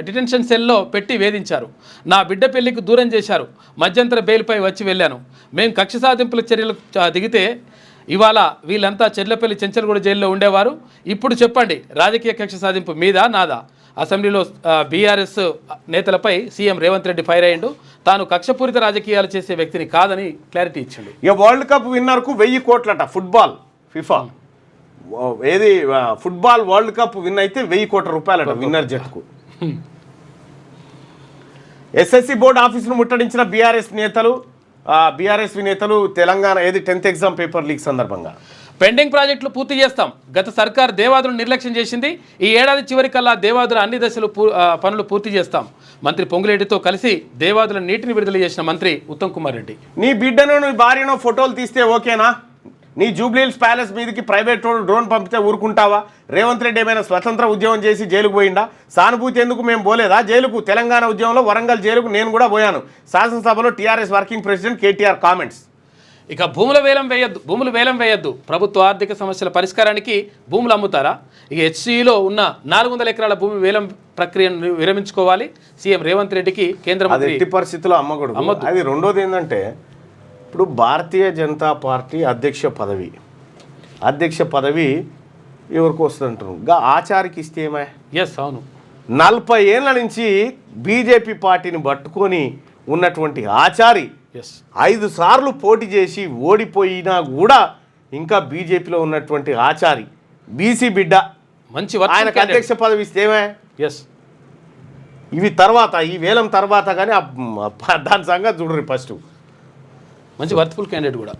డిటెన్షన్ సెల్లో పెట్టి వేధించారు. నా బిడ్డ పెళ్లికి దూరం చేశారు. మధ్యంతర బెయిల్పై వచ్చి వెళ్ళాను. మేము కక్ష సాధింపుల చర్యలు దిగితే ఇవాళ వీళ్ళంతా చెర్లపల్లి చెంచల్గూడ జైల్లో ఉండేవారు. ఇప్పుడు చెప్పండి, రాజకీయ కక్ష సాధింపు మీదా నాదా? అసెంబ్లీలో బీఆర్ఎస్ నేతలపై సీఎం రేవంత్ రెడ్డి ఫైర్ అయ్యిండు. తాను కక్షపూరిత రాజకీయాలు చేసే వ్యక్తిని కాదని క్లారిటీ ఇచ్చిండు. ఇక వరల్డ్ కప్ విన్నర్కు 1000 కోట్లట. Football FIFA football world cup win అయితే 1000 కోట్ల రూపాయలట విన్నర్ జట్టుకు. ఎస్ఎస్సి బోర్డు ఆఫీసును ముట్టడించిన బీఆర్ఎస్ నేతలు Telangana 10th exam paper leak సందర్భంగా పెండింగ్ ప్రాజెక్టులు పూర్తి చేస్తాం. గత సర్కార్ దేవాదులను నిర్లక్ష్యం చేసింది. ఈ ఏడాది చివరికల్లా దేవాదుల అన్ని దశలు పనులు పూర్తి చేస్తాం. మంత్రి పొంగులేటితో కలిసి దేవాదుల నీటిని విడుదల చేసిన మంత్రి ఉత్తమ్ కుమార్ రెడ్డి. నీ బిడ్డను నీ భార్యనో ఫోటోలు తీస్తే ఓకేనా? నీ జూబ్లీహిల్స్ ప్యాలెస్ మీదకి ప్రైవేట్ డ్రోన్ పంపితే ఊరుకుంటావా? రేవంత్ రెడ్డి ఏమైనా స్వతంత్ర ఉద్యమం చేసి జైలుకు పోయిందా? సానుభూతి ఎందుకు మేము పోలేదా జైలుకు? తెలంగాణ ఉద్యమంలో వరంగల్ జైలుకు నేను కూడా పోయాను. శాసనసభలో TRS working president KTR comments. ఇక భూములు వేలం వేయద్దు. ప్రభుత్వ ఆర్థిక సమస్యల పరిష్కారానికి భూములు అమ్ముతారా? ఇక హెచ్సిలో ఉన్న 400 ఎకరాల భూమి వేలం ప్రక్రియను విరమించుకోవాలి. సీఎం రేవంత్ రెడ్డికి కేంద్ర మంత్రి. ఎట్టి పరిస్థితుల్లో అమ్మకూడదు. అది రెండోది ఏంటంటే, ఇప్పుడు భారతీయ జనతా పార్టీ అధ్యక్ష పదవి ఎవరికి వస్తుంటారు? ఆచారికి ఇస్తే ఏమే? ఎస్, అవును. 40 ఏళ్ళ నుంచి బీజేపీ పార్టీని పట్టుకొని ఉన్నటువంటి ఆచారి 5 సార్లు పోటీ చేసి ఓడిపోయినా కూడా ఇంకా బీజేపీలో ఉన్నటువంటి ఆచారి బీసీ బిడ్డ మంచి ఆయనకు అధ్యక్ష పదవి ఇస్తే ఏమే? ఎస్. ఇవి తర్వాత, ఈ వేలం తర్వాత కానీ దాని సంగతి చూడరు. ఫస్ట్ మంచి వర్త్ఫుల్ క్యాండిడేట్ కూడా.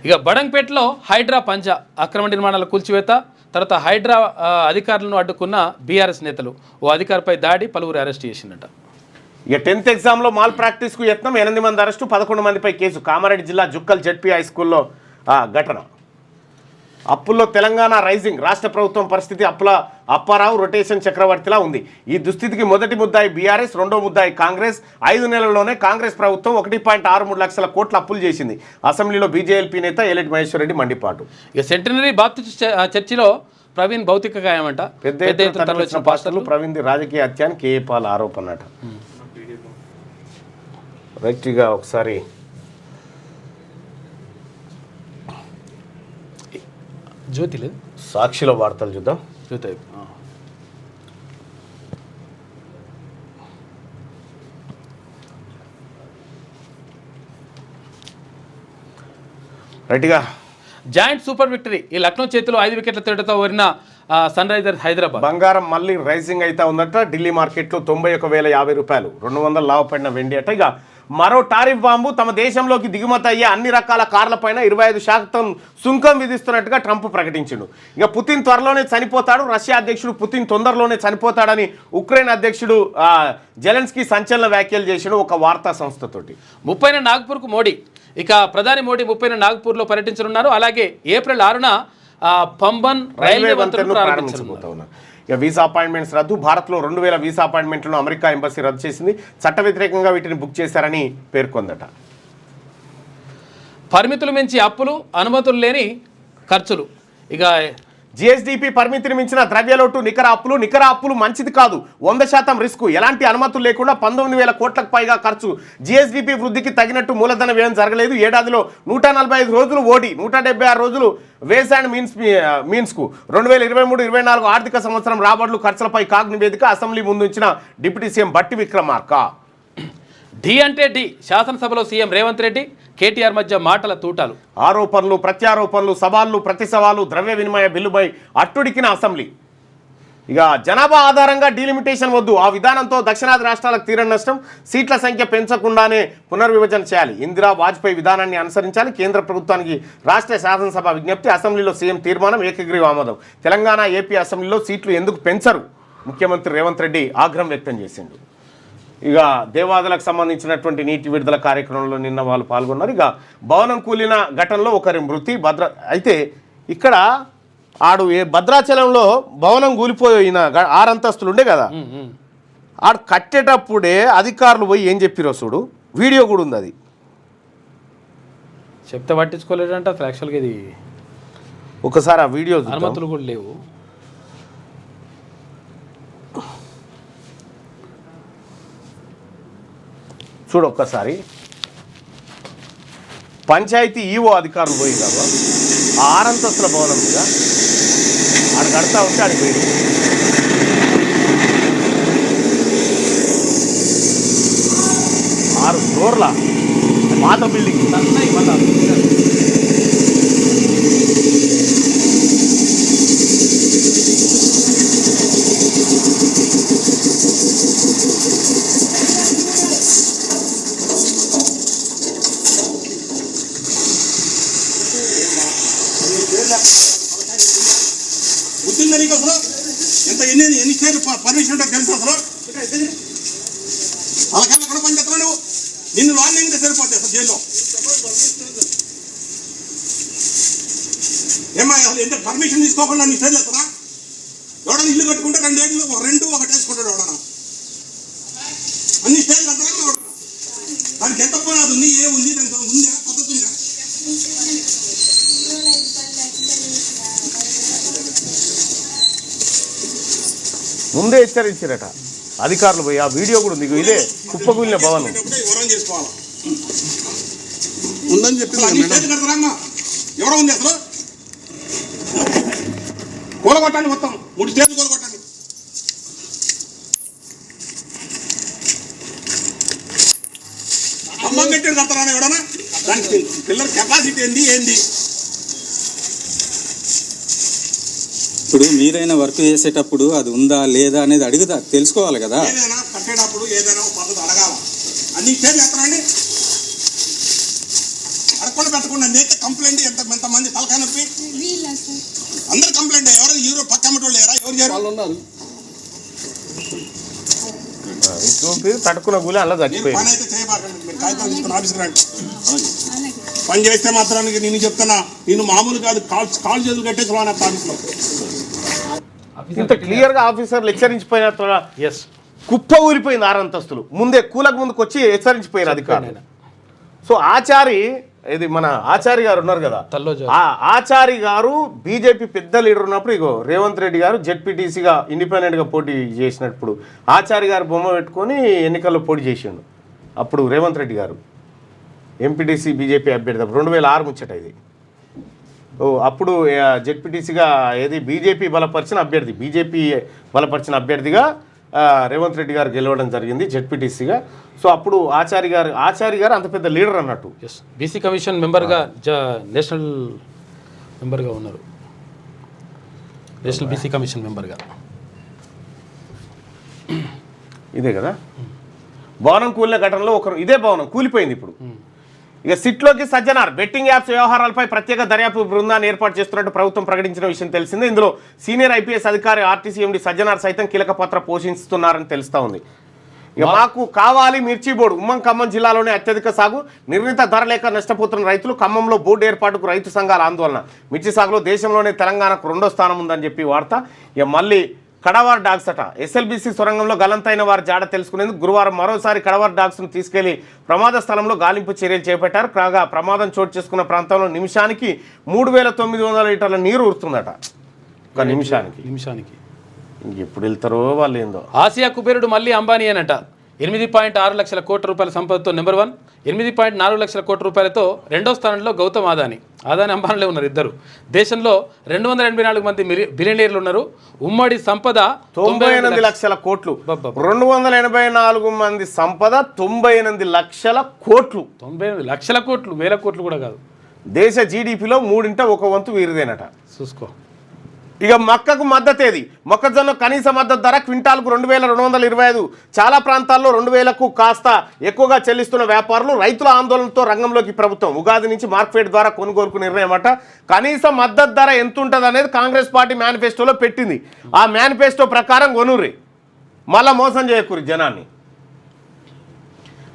ఇక బడంగ్పేటలో హైడ్రా పంజా అక్రమ నిర్మాణాల కూల్చివేత. తర్వాత హైడ్రా అధికారులను అడ్డుకున్న బీఆర్ఎస్ నేతలు. ఓ అధికారిపై దాడి, పలువురు అరెస్ట్ చేసిందట. ఇక 10th ఎగ్జామ్లో మాల్ ప్రాక్టీస్కు యత్నం, 8 మంది అరెస్టు, 11 మందిపై కేసు. కామారెడ్డి జిల్లా జుక్కల్ జెడ్పీ హై స్కూల్లో ఘటన. అప్పుల్లో తెలంగాణ రైజింగ్. రాష్ట్ర ప్రభుత్వం పరిస్థితి అప్పారావు రొటేషన్ చక్రవర్తిలా ఉంది. ఈ దుస్థితికి మొదటి ముద్దాయి బీఆర్ఎస్, రెండో ముద్దాయి కాంగ్రెస్. 5 నెలల్లోనే కాంగ్రెస్ ప్రభుత్వం 1.63 లక్షల కోట్ల అప్పులు చేసింది. అసెంబ్లీలో బీజేఎల్పీ నేత ఏలటి మహేశ్వర్ రెడ్డి మండిపాటు. ఇక సెంటనరీ బాప్టిస్ట్ చర్చిలో ప్రవీణ్ భౌతిక గాయమంట. పెద్ద ఎత్తున తరలించిన పాస్టర్లు. ప్రవీణ్ రాజకీయ హత్య అని కేఏ పాల్ ఆరోపణ అట. రైట్గా ఒకసారి జ్యోతి లేదు, సాక్షిలో వార్తలు చూద్దాం. జ్యోతి రైట్గా జాయింట్ సూపర్ విక్టరీ. ఈ లక్నో చేతిలో 5 వికెట్ల తేడాతో ఓడిన సన్ రైజర్స్ హైదరాబాద్. బంగారం మళ్ళీ రైజింగ్ అయితే ఉందట. ఢిల్లీ మార్కెట్లో 91,050 రూపాయలు, 200 లాభపడిన వెండి అట. ఇక మరో టారిఫ్ బాంబు, తమ దేశంలోకి దిగుమతి అయ్యే అన్ని రకాల కార్లపైన 25% సుంకం విధిస్తున్నట్టుగా ట్రంప్ ప్రకటించిండు. ఇక పుతిన్ త్వరలోనే చనిపోతాడు, రష్యా అధ్యక్షుడు పుతిన్ తొందరలోనే చనిపోతాడని ఉక్రెయిన్ అధ్యక్షుడు జెలెన్స్కీ సంచలన వ్యాఖ్యలు చేసిండు ఒక వార్తా సంస్థతోటి. 30న నాగ్పూర్కు మోడీ. ఇక ప్రధాని మోడీ 30న నాగ్పూర్లో పర్యటించనున్నారు. అలాగే ఏప్రిల్ 6న పంబన్ రైల్వే వంతెనను ప్రారంభించబోతున్నారు. ఇక వీసా అపాయింట్మెంట్స్ రద్దు. భారత్లో 2000 వీసా అపాయింట్మెంట్లను అమెరికా ఎంబసీ రద్దు చేసింది. చట్ట వ్యతిరేకంగా వీటిని బుక్ చేశారని పేర్కొందట. పరిమితులు మించి అప్పులు, అనుమతులు లేని ఖర్చులు. ఇక జిఎస్డిపి పరిమితిని మించిన ద్రవ్యలోటు, నికర అప్పులు మంచిది కాదు, 100% రిస్క్, ఎలాంటి అనుమతులు లేకుండా 19,000 కోట్లకు పైగా ఖర్చు. జిఎస్డిపి వృద్ధికి తగినట్టు మూలధన వ్యయం జరగలేదు. ఏడాదిలో 145 రోజులు ఓడి, 176 రోజులు వేస్ అండ్ మీన్స్కు 2023-24 ఆర్థిక సంవత్సరం రాబడులు ఖర్చులపై కాగ్ నివేదిక అసెంబ్లీ ముందుంచిన డిప్యూటీ సీఎం బట్టి విక్రమార్క. ఢీ అంటే ఢీ, శాసనసభలో సీఎం రేవంత్ రెడ్డి కేటీఆర్ మధ్య మాటల తూటాలు. ఆరోపణలు ప్రత్యారోపణలు, సవాళ్లు ప్రతి సవాలు, ద్రవ్య వినిమయ బిల్లుపై అట్టుడికిన అసెంబ్లీ. ఇక జనాభా ఆధారంగా డీలిమిటేషన్ వద్దు, ఆ విధానంతో దక్షిణాది రాష్ట్రాలకు తీరని నష్టం, సీట్ల సంఖ్య పెంచకుండానే పునర్విభజన చేయాలి, ఇందిరా వాజ్పేయి విధానాన్ని అనుసరించాలి, కేంద్ర ప్రభుత్వానికి రాష్ట్ర శాసనసభ విజ్ఞప్తి, అసెంబ్లీలో సీఎం తీర్మానం ఏకగ్రీవ ఆమోదం. తెలంగాణ ఏపీ అసెంబ్లీలో సీట్లు ఎందుకు పెంచరు, ముఖ్యమంత్రి రేవంత్ రెడ్డి ఆగ్రహం వ్యక్తం చేసిండు. ఇక దేవాదులకు సంబంధించినటువంటి నీటి విడుదల కార్యక్రమంలో నిన్న వాళ్ళు పాల్గొన్నారు. ఇక భవనం కూలిన ఘటనలో ఒకరి మృతి. అయితే ఇక్కడ భద్రాచలంలో భవనం కూలిపోయిన 6 అంతస్తులు ఉండే కదా, ఆడు కట్టేటప్పుడే అధికారులు పోయి ఏం చెప్పిరో చూడు, వీడియో కూడా ఉంది. అది చెప్తే పట్టించుకోలేదంట. యాక్చువల్గా ఇది ఒకసారి ఆ వీడియో అనుమతులు కూడా లేవు. చూడు ఒక్కసారి. పంచాయతీ ఈవో అధికారులు పోయి కాదు, 6 అంతస్తుల భవనం మీద ఆడు కడతా ఉంటే ఆడికి పోయి 6 ఫ్లోర్ల పాత బిల్డింగ్. బుద్ధిందా నీకు అసలు? ఎంత ఎన్ని స్టేట్ పర్మిషన్ ఉంటే తెలుసు అసలు? అలాగే ఎక్కడ పని చేస్తున్నావు నువ్వు? నిన్ను లాన్ అయితే సరిపోతుంది అసలు జైల్లో. ఏమా అసలు ఎంత పర్మిషన్ తీసుకోకుండా నీ స్టేట్ వస్తుందా? ఎవడన్నా ఇల్లు కట్టుకుంటే 2 ఏళ్ళు 2 ఒకటి వేసుకుంటాడు ఎవడన్నా. అన్ని స్టేట్లు కట్టడా దానికి ఎంత పోనాది ఉంది, ఏముంది, దానికి ఉందా పద్ధతి ఉందా? ముందే హెచ్చరించారట అధికారులు పోయి. ఆ వీడియో కూడా ఉంది. ఇదే కుప్పకూలిన భవనం. వివరం చేసుకోవాలి ఉందని చెప్పి ఎవరో ఉంది అసలు. కూలగొట్టండి, మొత్తం 3 స్టేట్లు కూలగొట్టండి. అమ్మం కట్టాడు కడతారా ఎవడన్నా? దానికి పిల్లల కెపాసిటీ ఏంది? ఇప్పుడు మీరైనా వర్క్ చేసేటప్పుడు అది ఉందా లేదా అనేది అడుగుతా తెలుసుకోవాలి కదా. ఏదైనా కట్టేటప్పుడు ఏదైనా పద్ధతి అడగాల. అన్ని స్టేట్లు ఎత్తనండి, అడగకుండా పెట్టకుండా నేతే కంప్లైంట్. ఎంతమంది తలకాయ నొప్పి అందరు కంప్లైంట్. ఎవరు యూరో పక్కమ్మటోళ్ళు లేరా? ఎవరు చేయాలి? తట్టుకున్న కూలి అలా చచ్చిపోయింది. పని అయితే చేయబాకండి. మీరు కాగితాలు తీసుకుని ఆఫీస్కి రండి. పని చేస్తే మాత్రానికి నేను చెప్తున్నా, నేను మామూలు కాదు, కాల్ చేతులు కట్టేసుకోవాలి ఆఫీస్లో. ఇంత క్లియర్ గా ఆఫీసర్లు హెచ్చరించిపోయిన కుప్ప ఊరిపోయింది 6 అంతస్తులు. ముందే కూలకు ముందుకు వచ్చి హెచ్చరించిపోయారు అధికారులు. సో ఆచారి, ఇది మన ఆచారి గారు ఉన్నారు కదా, ఆ ఆచారి గారు బీజేపీ పెద్ద లీడర్ ఉన్నప్పుడు ఇగో రేవంత్ రెడ్డి గారు జెడ్పీటీసీగా ఇండిపెండెంట్గా పోటీ చేసినప్పుడు ఆచారి గారు బొమ్మ పెట్టుకొని ఎన్నికల్లో పోటీ చేసిండు. అప్పుడు రేవంత్ రెడ్డి గారు ఎంపీటీసీ బీజేపీ అభ్యర్థి 2006 ముచ్చట ఇది. అప్పుడు జెడ్పీటీసీగా ఏది బీజేపీ బలపరిచిన అభ్యర్థిగా రేవంత్ రెడ్డి గారు గెలవడం జరిగింది జెడ్పీటీసీగా. సో అప్పుడు ఆచారి గారు అంత పెద్ద లీడర్ అన్నట్టు. బీసీ కమిషన్ మెంబర్గా నేషనల్ మెంబర్గా ఉన్నారు. నేషనల్ బీసీ కమిషన్ మెంబర్గా. ఇదే కదా భవనం కూలిన ఘటనలో ఒకరు ఇదే భవనం కూలిపోయింది. ఇప్పుడు ఇక సిట్లోకి సజ్జనార్ బెట్టింగ్ యాప్స్ వ్యవహారాలపై ప్రత్యేక దర్యాప్తు బృందాన్ని ఏర్పాటు చేస్తున్నట్టు ప్రభుత్వం ప్రకటించిన విషయం తెలిసిందే. ఇందులో సీనియర్ ఐపీఎస్ అధికారి ఆర్టీసీ ఎండీ సజ్జనార్ సైతం కీలక పాత్ర పోషిస్తున్నారని తెలుస్తా ఉంది. ఇక మాకు కావాలి మిర్చి బోర్డు. ఖమ్మం జిల్లాలోనే అత్యధిక సాగు, నిర్ణీత ధర లేక నష్టపోతున్న రైతులు. ఖమ్మంలో బోర్డు ఏర్పాటుకు రైతు సంఘాల ఆందోళన. మిర్చి సాగులో దేశంలోనే తెలంగాణకు 2వ స్థానం ఉందని చెప్పి వార్త. ఇక మళ్ళీ కడవార్ డాగ్స్ అట. ఎస్ఎల్బీసీ సొరంగంలో గల్లంతైన వారి జాడ తెలుసుకునేందుకు గురువారం మరోసారి కడవార్ డాగ్స్ను తీసుకెళ్లి ప్రమాద స్థలంలో గాలింపు చర్యలు చేపట్టారు. కాగా ప్రమాదం చోటు చేసుకున్న ప్రాంతంలో నిమిషానికి 3900 లీటర్ల నీరు ఊరుతుందట. ఒక నిమిషానికి ఎప్పుడు వెళ్తారో వాళ్ళు ఏందో. ఆసియా కుబేరుడు మళ్ళీ అంబానీ అనట. 8.6 లక్షల కోట్ల రూపాయల సంపదతో నెంబర్ 1, 8.4 లక్షల కోట్ల రూపాయలతో 2వ స్థానంలో గౌతమ్ అదానీ అంబానీలే ఉన్నారు ఇద్దరు. దేశంలో 284 మంది బిలియనీర్లు ఉన్నారు. ఉమ్మడి సంపద 98 లక్షల కోట్లు. 284 మంది సంపద 98 లక్షల కోట్లు. 98 లక్షల కోట్లు, వేల కోట్లు కూడా కాదు. దేశ జీడిపిలో 1/3 వీరిదేనట. చూసుకో. ఇక మక్కకు మద్దతేది. మొక్కజొన్న కనీస మద్దతు ధర క్వింటాల్కు 2225. చాలా ప్రాంతాల్లో 2000కు కాస్త ఎక్కువగా చెల్లిస్తున్న వ్యాపారులు. రైతుల ఆందోళనతో రంగంలోకి ప్రభుత్వం. ఉగాది నుంచి మార్కెట్ ద్వారా కొనుగోలుకు నిర్ణయం అట. కనీస మద్దతు ధర ఎంత ఉంటుంది అనేది కాంగ్రెస్ పార్టీ మేనిఫెస్టోలో పెట్టింది. ఆ మేనిఫెస్టో ప్రకారం కొనుర్రి, మళ్ళా మోసం చేయకూరి జనాన్ని.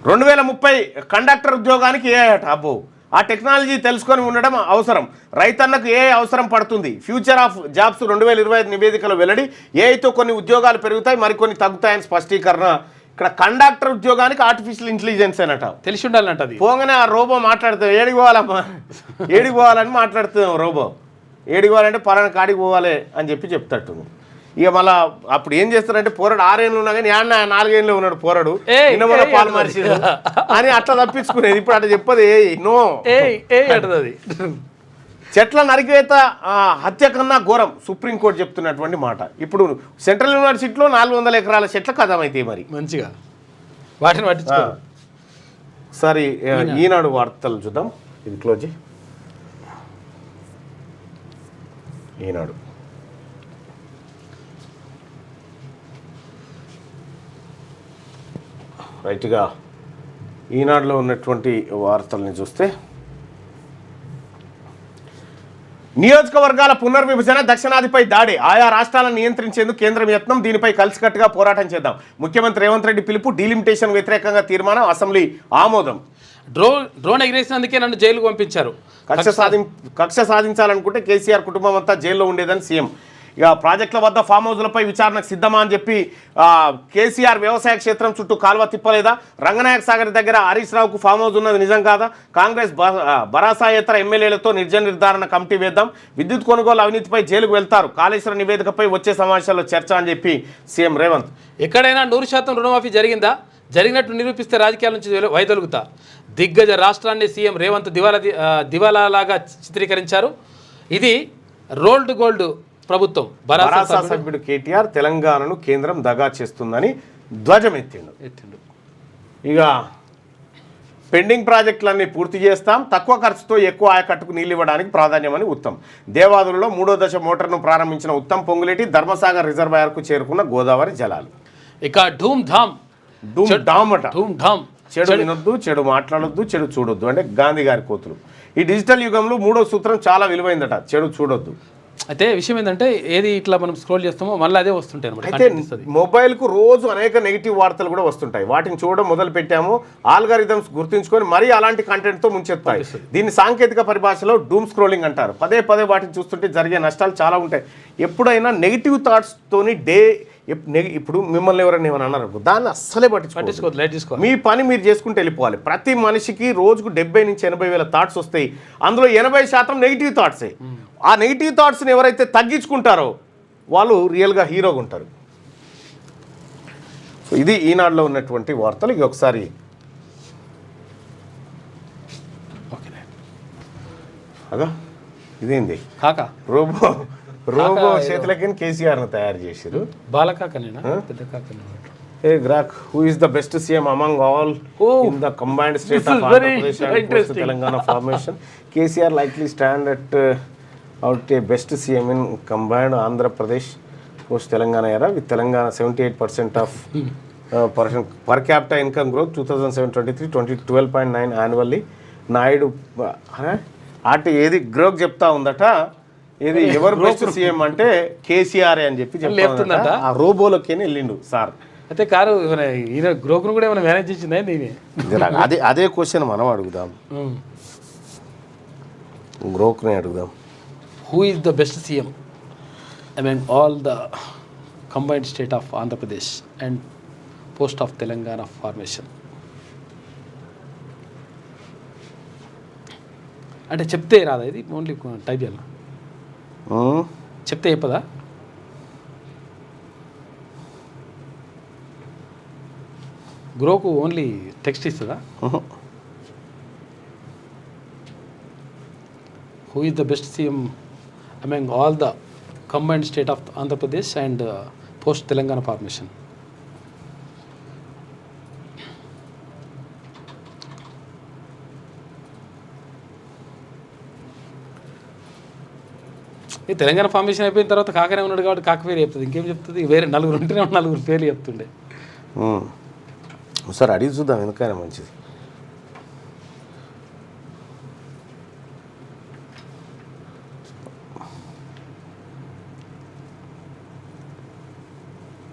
2030 కండక్టర్ ఉద్యోగానికి ఏ అట. అబ్బో, ఆ టెక్నాలజీ తెలుసుకొని ఉండడం అవసరం. రైతన్నకు ఏ అవసరం పడుతుంది. ఫ్యూచర్ ఆఫ్ జాబ్స్ 2025 నివేదికలో వెల్లడి. ఏఐతో కొన్ని ఉద్యోగాలు పెరుగుతాయి, మరికొన్ని తగ్గుతాయని స్పష్టీకరణ. ఇక్కడ కండక్టర్ ఉద్యోగానికి ఆర్టిఫిషియల్ ఇంటెలిజెన్స్ అనట. తెలిసి ఉండాలంట. అది పోగానే ఆ రోబో మాట్లాడుతాం, ఏడికి పోవాలని మాట్లాడుతున్నాం. రోబో ఏడికి పోవాలంటే పలానా కాడికి పోవాలి అని చెప్తట్టుంది. ఇక మళ్ళీ అప్పుడు ఏం చేస్తారంటే పోరాడు 6 ఏళ్ళు ఉన్నా కానీ 4 ఏళ్ళు ఉన్నాడు పోరాడు, నిన్న పాలు మరిచి అని అట్లా తప్పించుకునేది. ఇప్పుడు అట్లా చెప్పదు. నో అది చెట్ల నరికివేత హత్య కన్నా ఘోరం సుప్రీంకోర్టు చెప్తున్నటువంటి మాట. ఇప్పుడు సెంట్రల్ యూనివర్సిటీలో 400 ఎకరాల చెట్ల కథమైతే మరి మంచిగా వాటిని పట్టించుకో. సరే, ఈనాడు వార్తలు చూద్దాం. ఇది క్లోజ్. ఈనాడు రైట్గా ఈనాడులో ఉన్నటువంటి వార్తల్ని చూస్తే, నియోజకవర్గాల పునర్విభజన, దక్షిణాదిపై దాడి, ఆయా రాష్ట్రాలను నియంత్రించేందుకు కేంద్రం యత్నం, దీనిపై కలిసికట్టుగా పోరాటం చేద్దాం. ముఖ్యమంత్రి రేవంత్ రెడ్డి పిలుపు, డీలిమిటేషన్ వ్యతిరేకంగా తీర్మానం, అసెంబ్లీ ఆమోదం. డ్రోన్ ఎగిరేసినందుకే నన్ను జైలుకు పంపించారు. కక్ష సాధించాలనుకుంటే కేసీఆర్ కుటుంబం అంతా జైల్లో ఉండేదని సీఎం. ఇక ప్రాజెక్టుల వద్ద ఫామ్ హౌజ్లపై విచారణకు సిద్ధమా అని చెప్పి కేసీఆర్ వ్యవసాయ క్షేత్రం చుట్టూ కాల్వ తిప్పలేదా? రంగనాయక సాగర్ దగ్గర హరీష్ రావుకు ఫామ్ హౌజ్ ఉన్నది నిజం కాదా? కాంగ్రెస్ భరాసాయేతర ఎమ్మెల్యేలతో నిర్ధారణ కమిటీ వేద్దాం. విద్యుత్ కొనుగోలు అవినీతిపై జైలుకు వెళ్తారు. కాళేశ్వరం నివేదికపై వచ్చే సమావేశాల్లో చర్చ అని చెప్పి సీఎం రేవంత్. ఎక్కడైనా 100% రుణమాఫీ జరిగిందా? జరిగినట్టు నిరూపిస్తే రాజకీయాల నుంచి వైదొలుగుతా. దిగ్గజ రాష్ట్రాన్ని సీఎం రేవంత్ దివాలాగా చిత్రీకరించారు. ఇది రోల్డ్ గోల్డ్ ప్రభుత్వం. భరాసా సభ్యుడు కేటీఆర్ తెలంగాణను కేంద్రం దగా చేస్తుందని ధ్వజం ఎత్తిండు. ఇక పెండింగ్ ప్రాజెక్టులన్నీ పూర్తి చేస్తాం, తక్కువ ఖర్చుతో ఎక్కువ ఆయకట్టుకు నీళ్ళు ఇవ్వడానికి ప్రాధాన్యమని ఉత్తమ్. దేవాదులలో 3వ దశ మోటార్ను ప్రారంభించిన ఉత్తమ్ పొంగులేటి. ధర్మసాగర్ రిజర్వాయర్కు చేరుకున్న గోదావరి జలాలు. ఇక ధూమ్ ధామ్ చెడు వినొద్దు, చెడు మాట్లాడొద్దు, చెడు చూడొద్దు అంటే గాంధీ గారి కోతులు. ఈ డిజిటల్ యుగంలో 3వ సూత్రం చాలా విలువైందట, చెడు చూడొద్దు. అయితే విషయం ఏంటంటే ఏది ఇట్లా మనం స్క్రోల్ చేస్తామో మళ్ళీ అదే వస్తుంటాయి అన్నమాట. అయితే మొబైల్కు రోజు అనేక నెగిటివ్ వార్తలు కూడా వస్తుంటాయి. వాటిని చూడడం మొదలు పెట్టాము. ఆల్గారిథమ్స్ గుర్తుంచుకొని మరీ అలాంటి కంటెంట్తో ముంచెత్తాయి. దీన్ని సాంకేతిక పరిభాషలో డూమ్ స్క్రోలింగ్ అంటారు. పదే వాటిని చూస్తుంటే జరిగే నష్టాలు చాలా ఉంటాయి. ఎప్పుడైనా నెగిటివ్ థాట్స్తోని ఇప్పుడు మిమ్మల్ని ఎవరైనా ఏమైనా అన్నారు, దాన్ని అస్సలే పట్టించుకోవద్దు. మీ పని మీరు చేసుకుంటూ వెళ్ళిపోవాలి. ప్రతి మనిషికి రోజుకు 70 నుంచి 80 వేల థాట్స్ వస్తాయి. అందులో 80% నెగిటివ్ థాట్సే. ఆ నెగిటివ్ థాట్స్ని ఎవరైతే తగ్గించుకుంటారో వాళ్ళు రియల్గా హీరోగా ఉంటారు. సో ఇది ఈనాడులో ఉన్నటువంటి వార్తలు. ఇక ఒకసారి అదా ఇదేంది కాకా రోబో చేతులకి కేసీఆర్ను తయారు చేశారు. Hey Grok, who is the best CM among all in the combined state of Andhra Pradesh and Telangana formation? KCR likely stand at out a best CM in combined Andhra Pradesh post Telangana era with Telangana 78% of per capital income growth 2007-23 12.9 annually Naidu అటు ఏది growth చెప్తా ఉందట. ఏది ఎవరు best CM అంటే కేసీఆర్ అని చెప్పి చెప్తుందట. ఆ రోబోలోకి వెళ్ళిండు సార్. అయితే కారు ఈయన గ్రోకును కూడా ఏమైనా మేనేజ్ చేసిందా నేనే అదే క్వశ్చన్ మనం అడుగుదాం, గ్రోక్ని అడుగుదాం. Who is the best CM among all the combined state of Andhra Pradesh and post of Telangana formation? అంటే చెప్తే రాదా ఇది? ఓన్లీ టైప్ చేయాలా? చెప్తే చెప్పదా? గ్రోకు ఓన్లీ టెక్స్ట్ ఇస్తుందా? Who is the best CM among all the combined state of Andhra Pradesh and post Telangana formation? ఈ Telangana formation అయిపోయిన తర్వాత కాకనే ఉన్నాడు కాబట్టి కాక పేరు చెప్తుంది. ఇంకేం చెప్తుంది? వేరే నలుగురు ఉంటేనే నలుగురు పేర్లు చెప్తుండే. ఒకసారి అడిగి చూద్దాం, ఎందుకైనా మంచిది.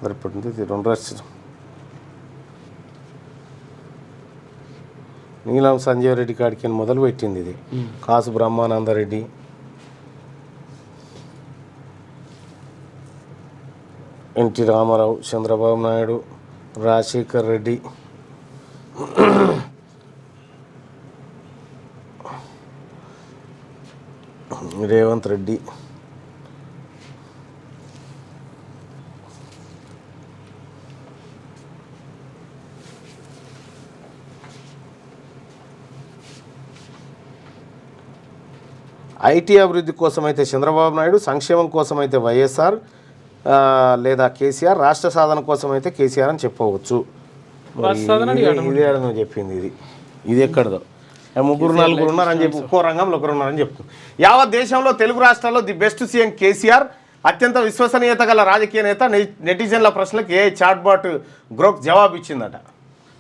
సరిపడింది 2 రాష్ట్రం. నీలం సంజీవ్ రెడ్డి కాడికి మొదలు పెట్టింది ఇది. కాసు బ్రహ్మానందరెడ్డి, ఎన్టీ రామారావు, చంద్రబాబు నాయుడు, రాజశేఖర్ రెడ్డి, రేవంత్ రెడ్డి, ఐటీ అభివృద్ధి కోసమైతే చంద్రబాబు నాయుడు, సంక్షేమం కోసమైతే వైఎస్ఆర్ లేదా కేసీఆర్, రాష్ట్ర సాధన కోసం అయితే కేసీఆర్ అని చెప్పవచ్చు. ఇదే నువ్వు చెప్పింది. ఇది ఎక్కడదో ముగ్గురు నలుగురు ఉన్నారని చెప్పి ఒక్కో రంగంలో ఒకరు ఉన్నారని చెప్తుంది. యావత్ దేశంలో తెలుగు రాష్ట్రాల్లో ది బెస్ట్ సీఎం కేసీఆర్, అత్యంత విశ్వసనీయత గల రాజకీయ నేత. నెటిజన్ల ప్రశ్నలకు ఏ చాట్బాట్ గ్రోక్ జవాబు ఇచ్చిందట.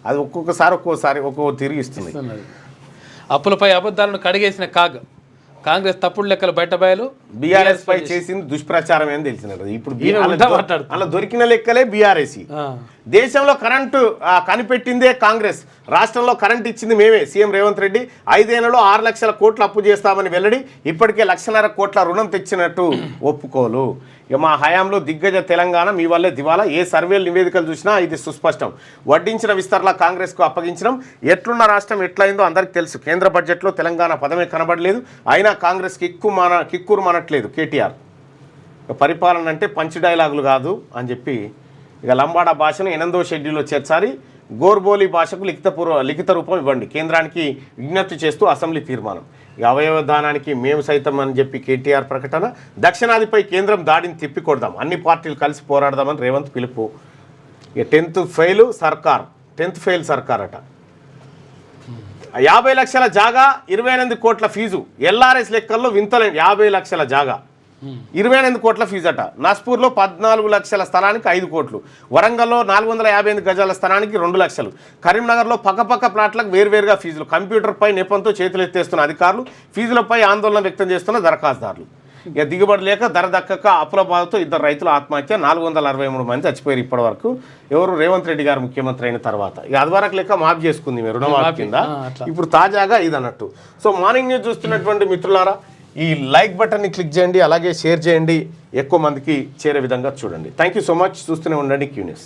అది ఒక్కోసారి ఒక్కో తిరిగి ఇస్తుంది. అప్పులపై అబద్ధాలను కడిగేసిన కాంగ్రెస్ తప్పుడు లెక్కలు బయటబయలు. బీఆర్ఎస్ పై చేసింది దుష్ప్రచారం ఏం తెలిసినట్టు. ఇప్పుడు అలా దొరికిన లెక్కలే బీఆర్ఎస్. దేశంలో కరెంటు కనిపెట్టిందే కాంగ్రెస్, రాష్ట్రంలో కరెంట్ ఇచ్చింది మేమే. సీఎం రేవంత్ రెడ్డి 5 ఏళ్లలో 6 లక్షల కోట్లు అప్పు చేస్తామని వెల్లడి. ఇప్పటికే 1.5 కోట్ల రుణం తెచ్చినట్టు ఒప్పుకోలు. ఇక మా హయాంలో దిగ్గజ తెలంగాణ, మీ వల్లే దివాలా. ఏ సర్వేలు నివేదికలు చూసినా ఇది సుస్పష్టం. వడ్డించిన విస్తరణ కాంగ్రెస్కు అప్పగించడం. ఎట్లున్న రాష్ట్రం ఎట్లయిందో అందరికీ తెలుసు. కేంద్ర బడ్జెట్లో తెలంగాణ పదమే కనబడలేదు. అయినా కాంగ్రెస్ కిక్కురు మనట్లేదు కేటీఆర్. పరిపాలన అంటే పంచి డైలాగులు కాదు అని చెప్పి ఇక లంబాడా భాషను 8వ షెడ్యూల్లో చేర్చాలి. గోర్బోలి భాషకు లిఖిత రూపం ఇవ్వండి. కేంద్రానికి విజ్ఞప్తి చేస్తూ అసెంబ్లీ తీర్మానం. ఇక అవయవదానానికి మేము సైతం అని చెప్పి కేటీఆర్ ప్రకటన. దక్షిణాదిపై కేంద్రం దాడిని తిప్పికొడదాం, అన్ని పార్టీలు కలిసి పోరాడదామని రేవంత్ పిలుపు. ఇక 10th ఫెయిల్ సర్కార్ అట. 50 లక్షల జాగా, 28 కోట్ల ఫీజు. ఎల్ఆర్ఎస్ లెక్కల్లో వింతలే. 50 లక్షల జాగా, 28 కోట్ల ఫీజు అట. నస్పూర్లో 14 లక్షల స్థలానికి 5 కోట్లు. వరంగల్లో 458 గజాల స్థలానికి 2 లక్షలు. కరీంనగర్లో పక్కపక్క ప్లాట్లకు వేర్వేరుగా ఫీజులు. కంప్యూటర్పై నెపంతో చేతులు ఎత్తేస్తున్న అధికారులు, ఫీజులపై ఆందోళన వ్యక్తం చేస్తున్న దరఖాస్తుదారులు. ఇక దిగుబడి లేక ధర దక్కక అప్పుల బాధతో 2 రైతులు ఆత్మహత్య. 463 మంది చచ్చిపోయారు ఇప్పటి వరకు. ఎవరు? రేవంత్ రెడ్డి గారు ముఖ్యమంత్రి అయిన తర్వాత. ఇక అదివరకు లెక్క మాఫ్ చేసుకుంది మీరు రుణమాఫీ కింద. ఇప్పుడు తాజాగా ఇది అన్నట్టు. సో మార్నింగ్ న్యూస్ చూస్తున్నటువంటి మిత్రులారా, ఈ లైక్ బటన్ని క్లిక్ చేయండి, అలాగే షేర్ చేయండి, ఎక్కువ మందికి చేరే విధంగా చూడండి. Thank you so much. చూస్తూనే ఉండండి క్యూ న్యూస్.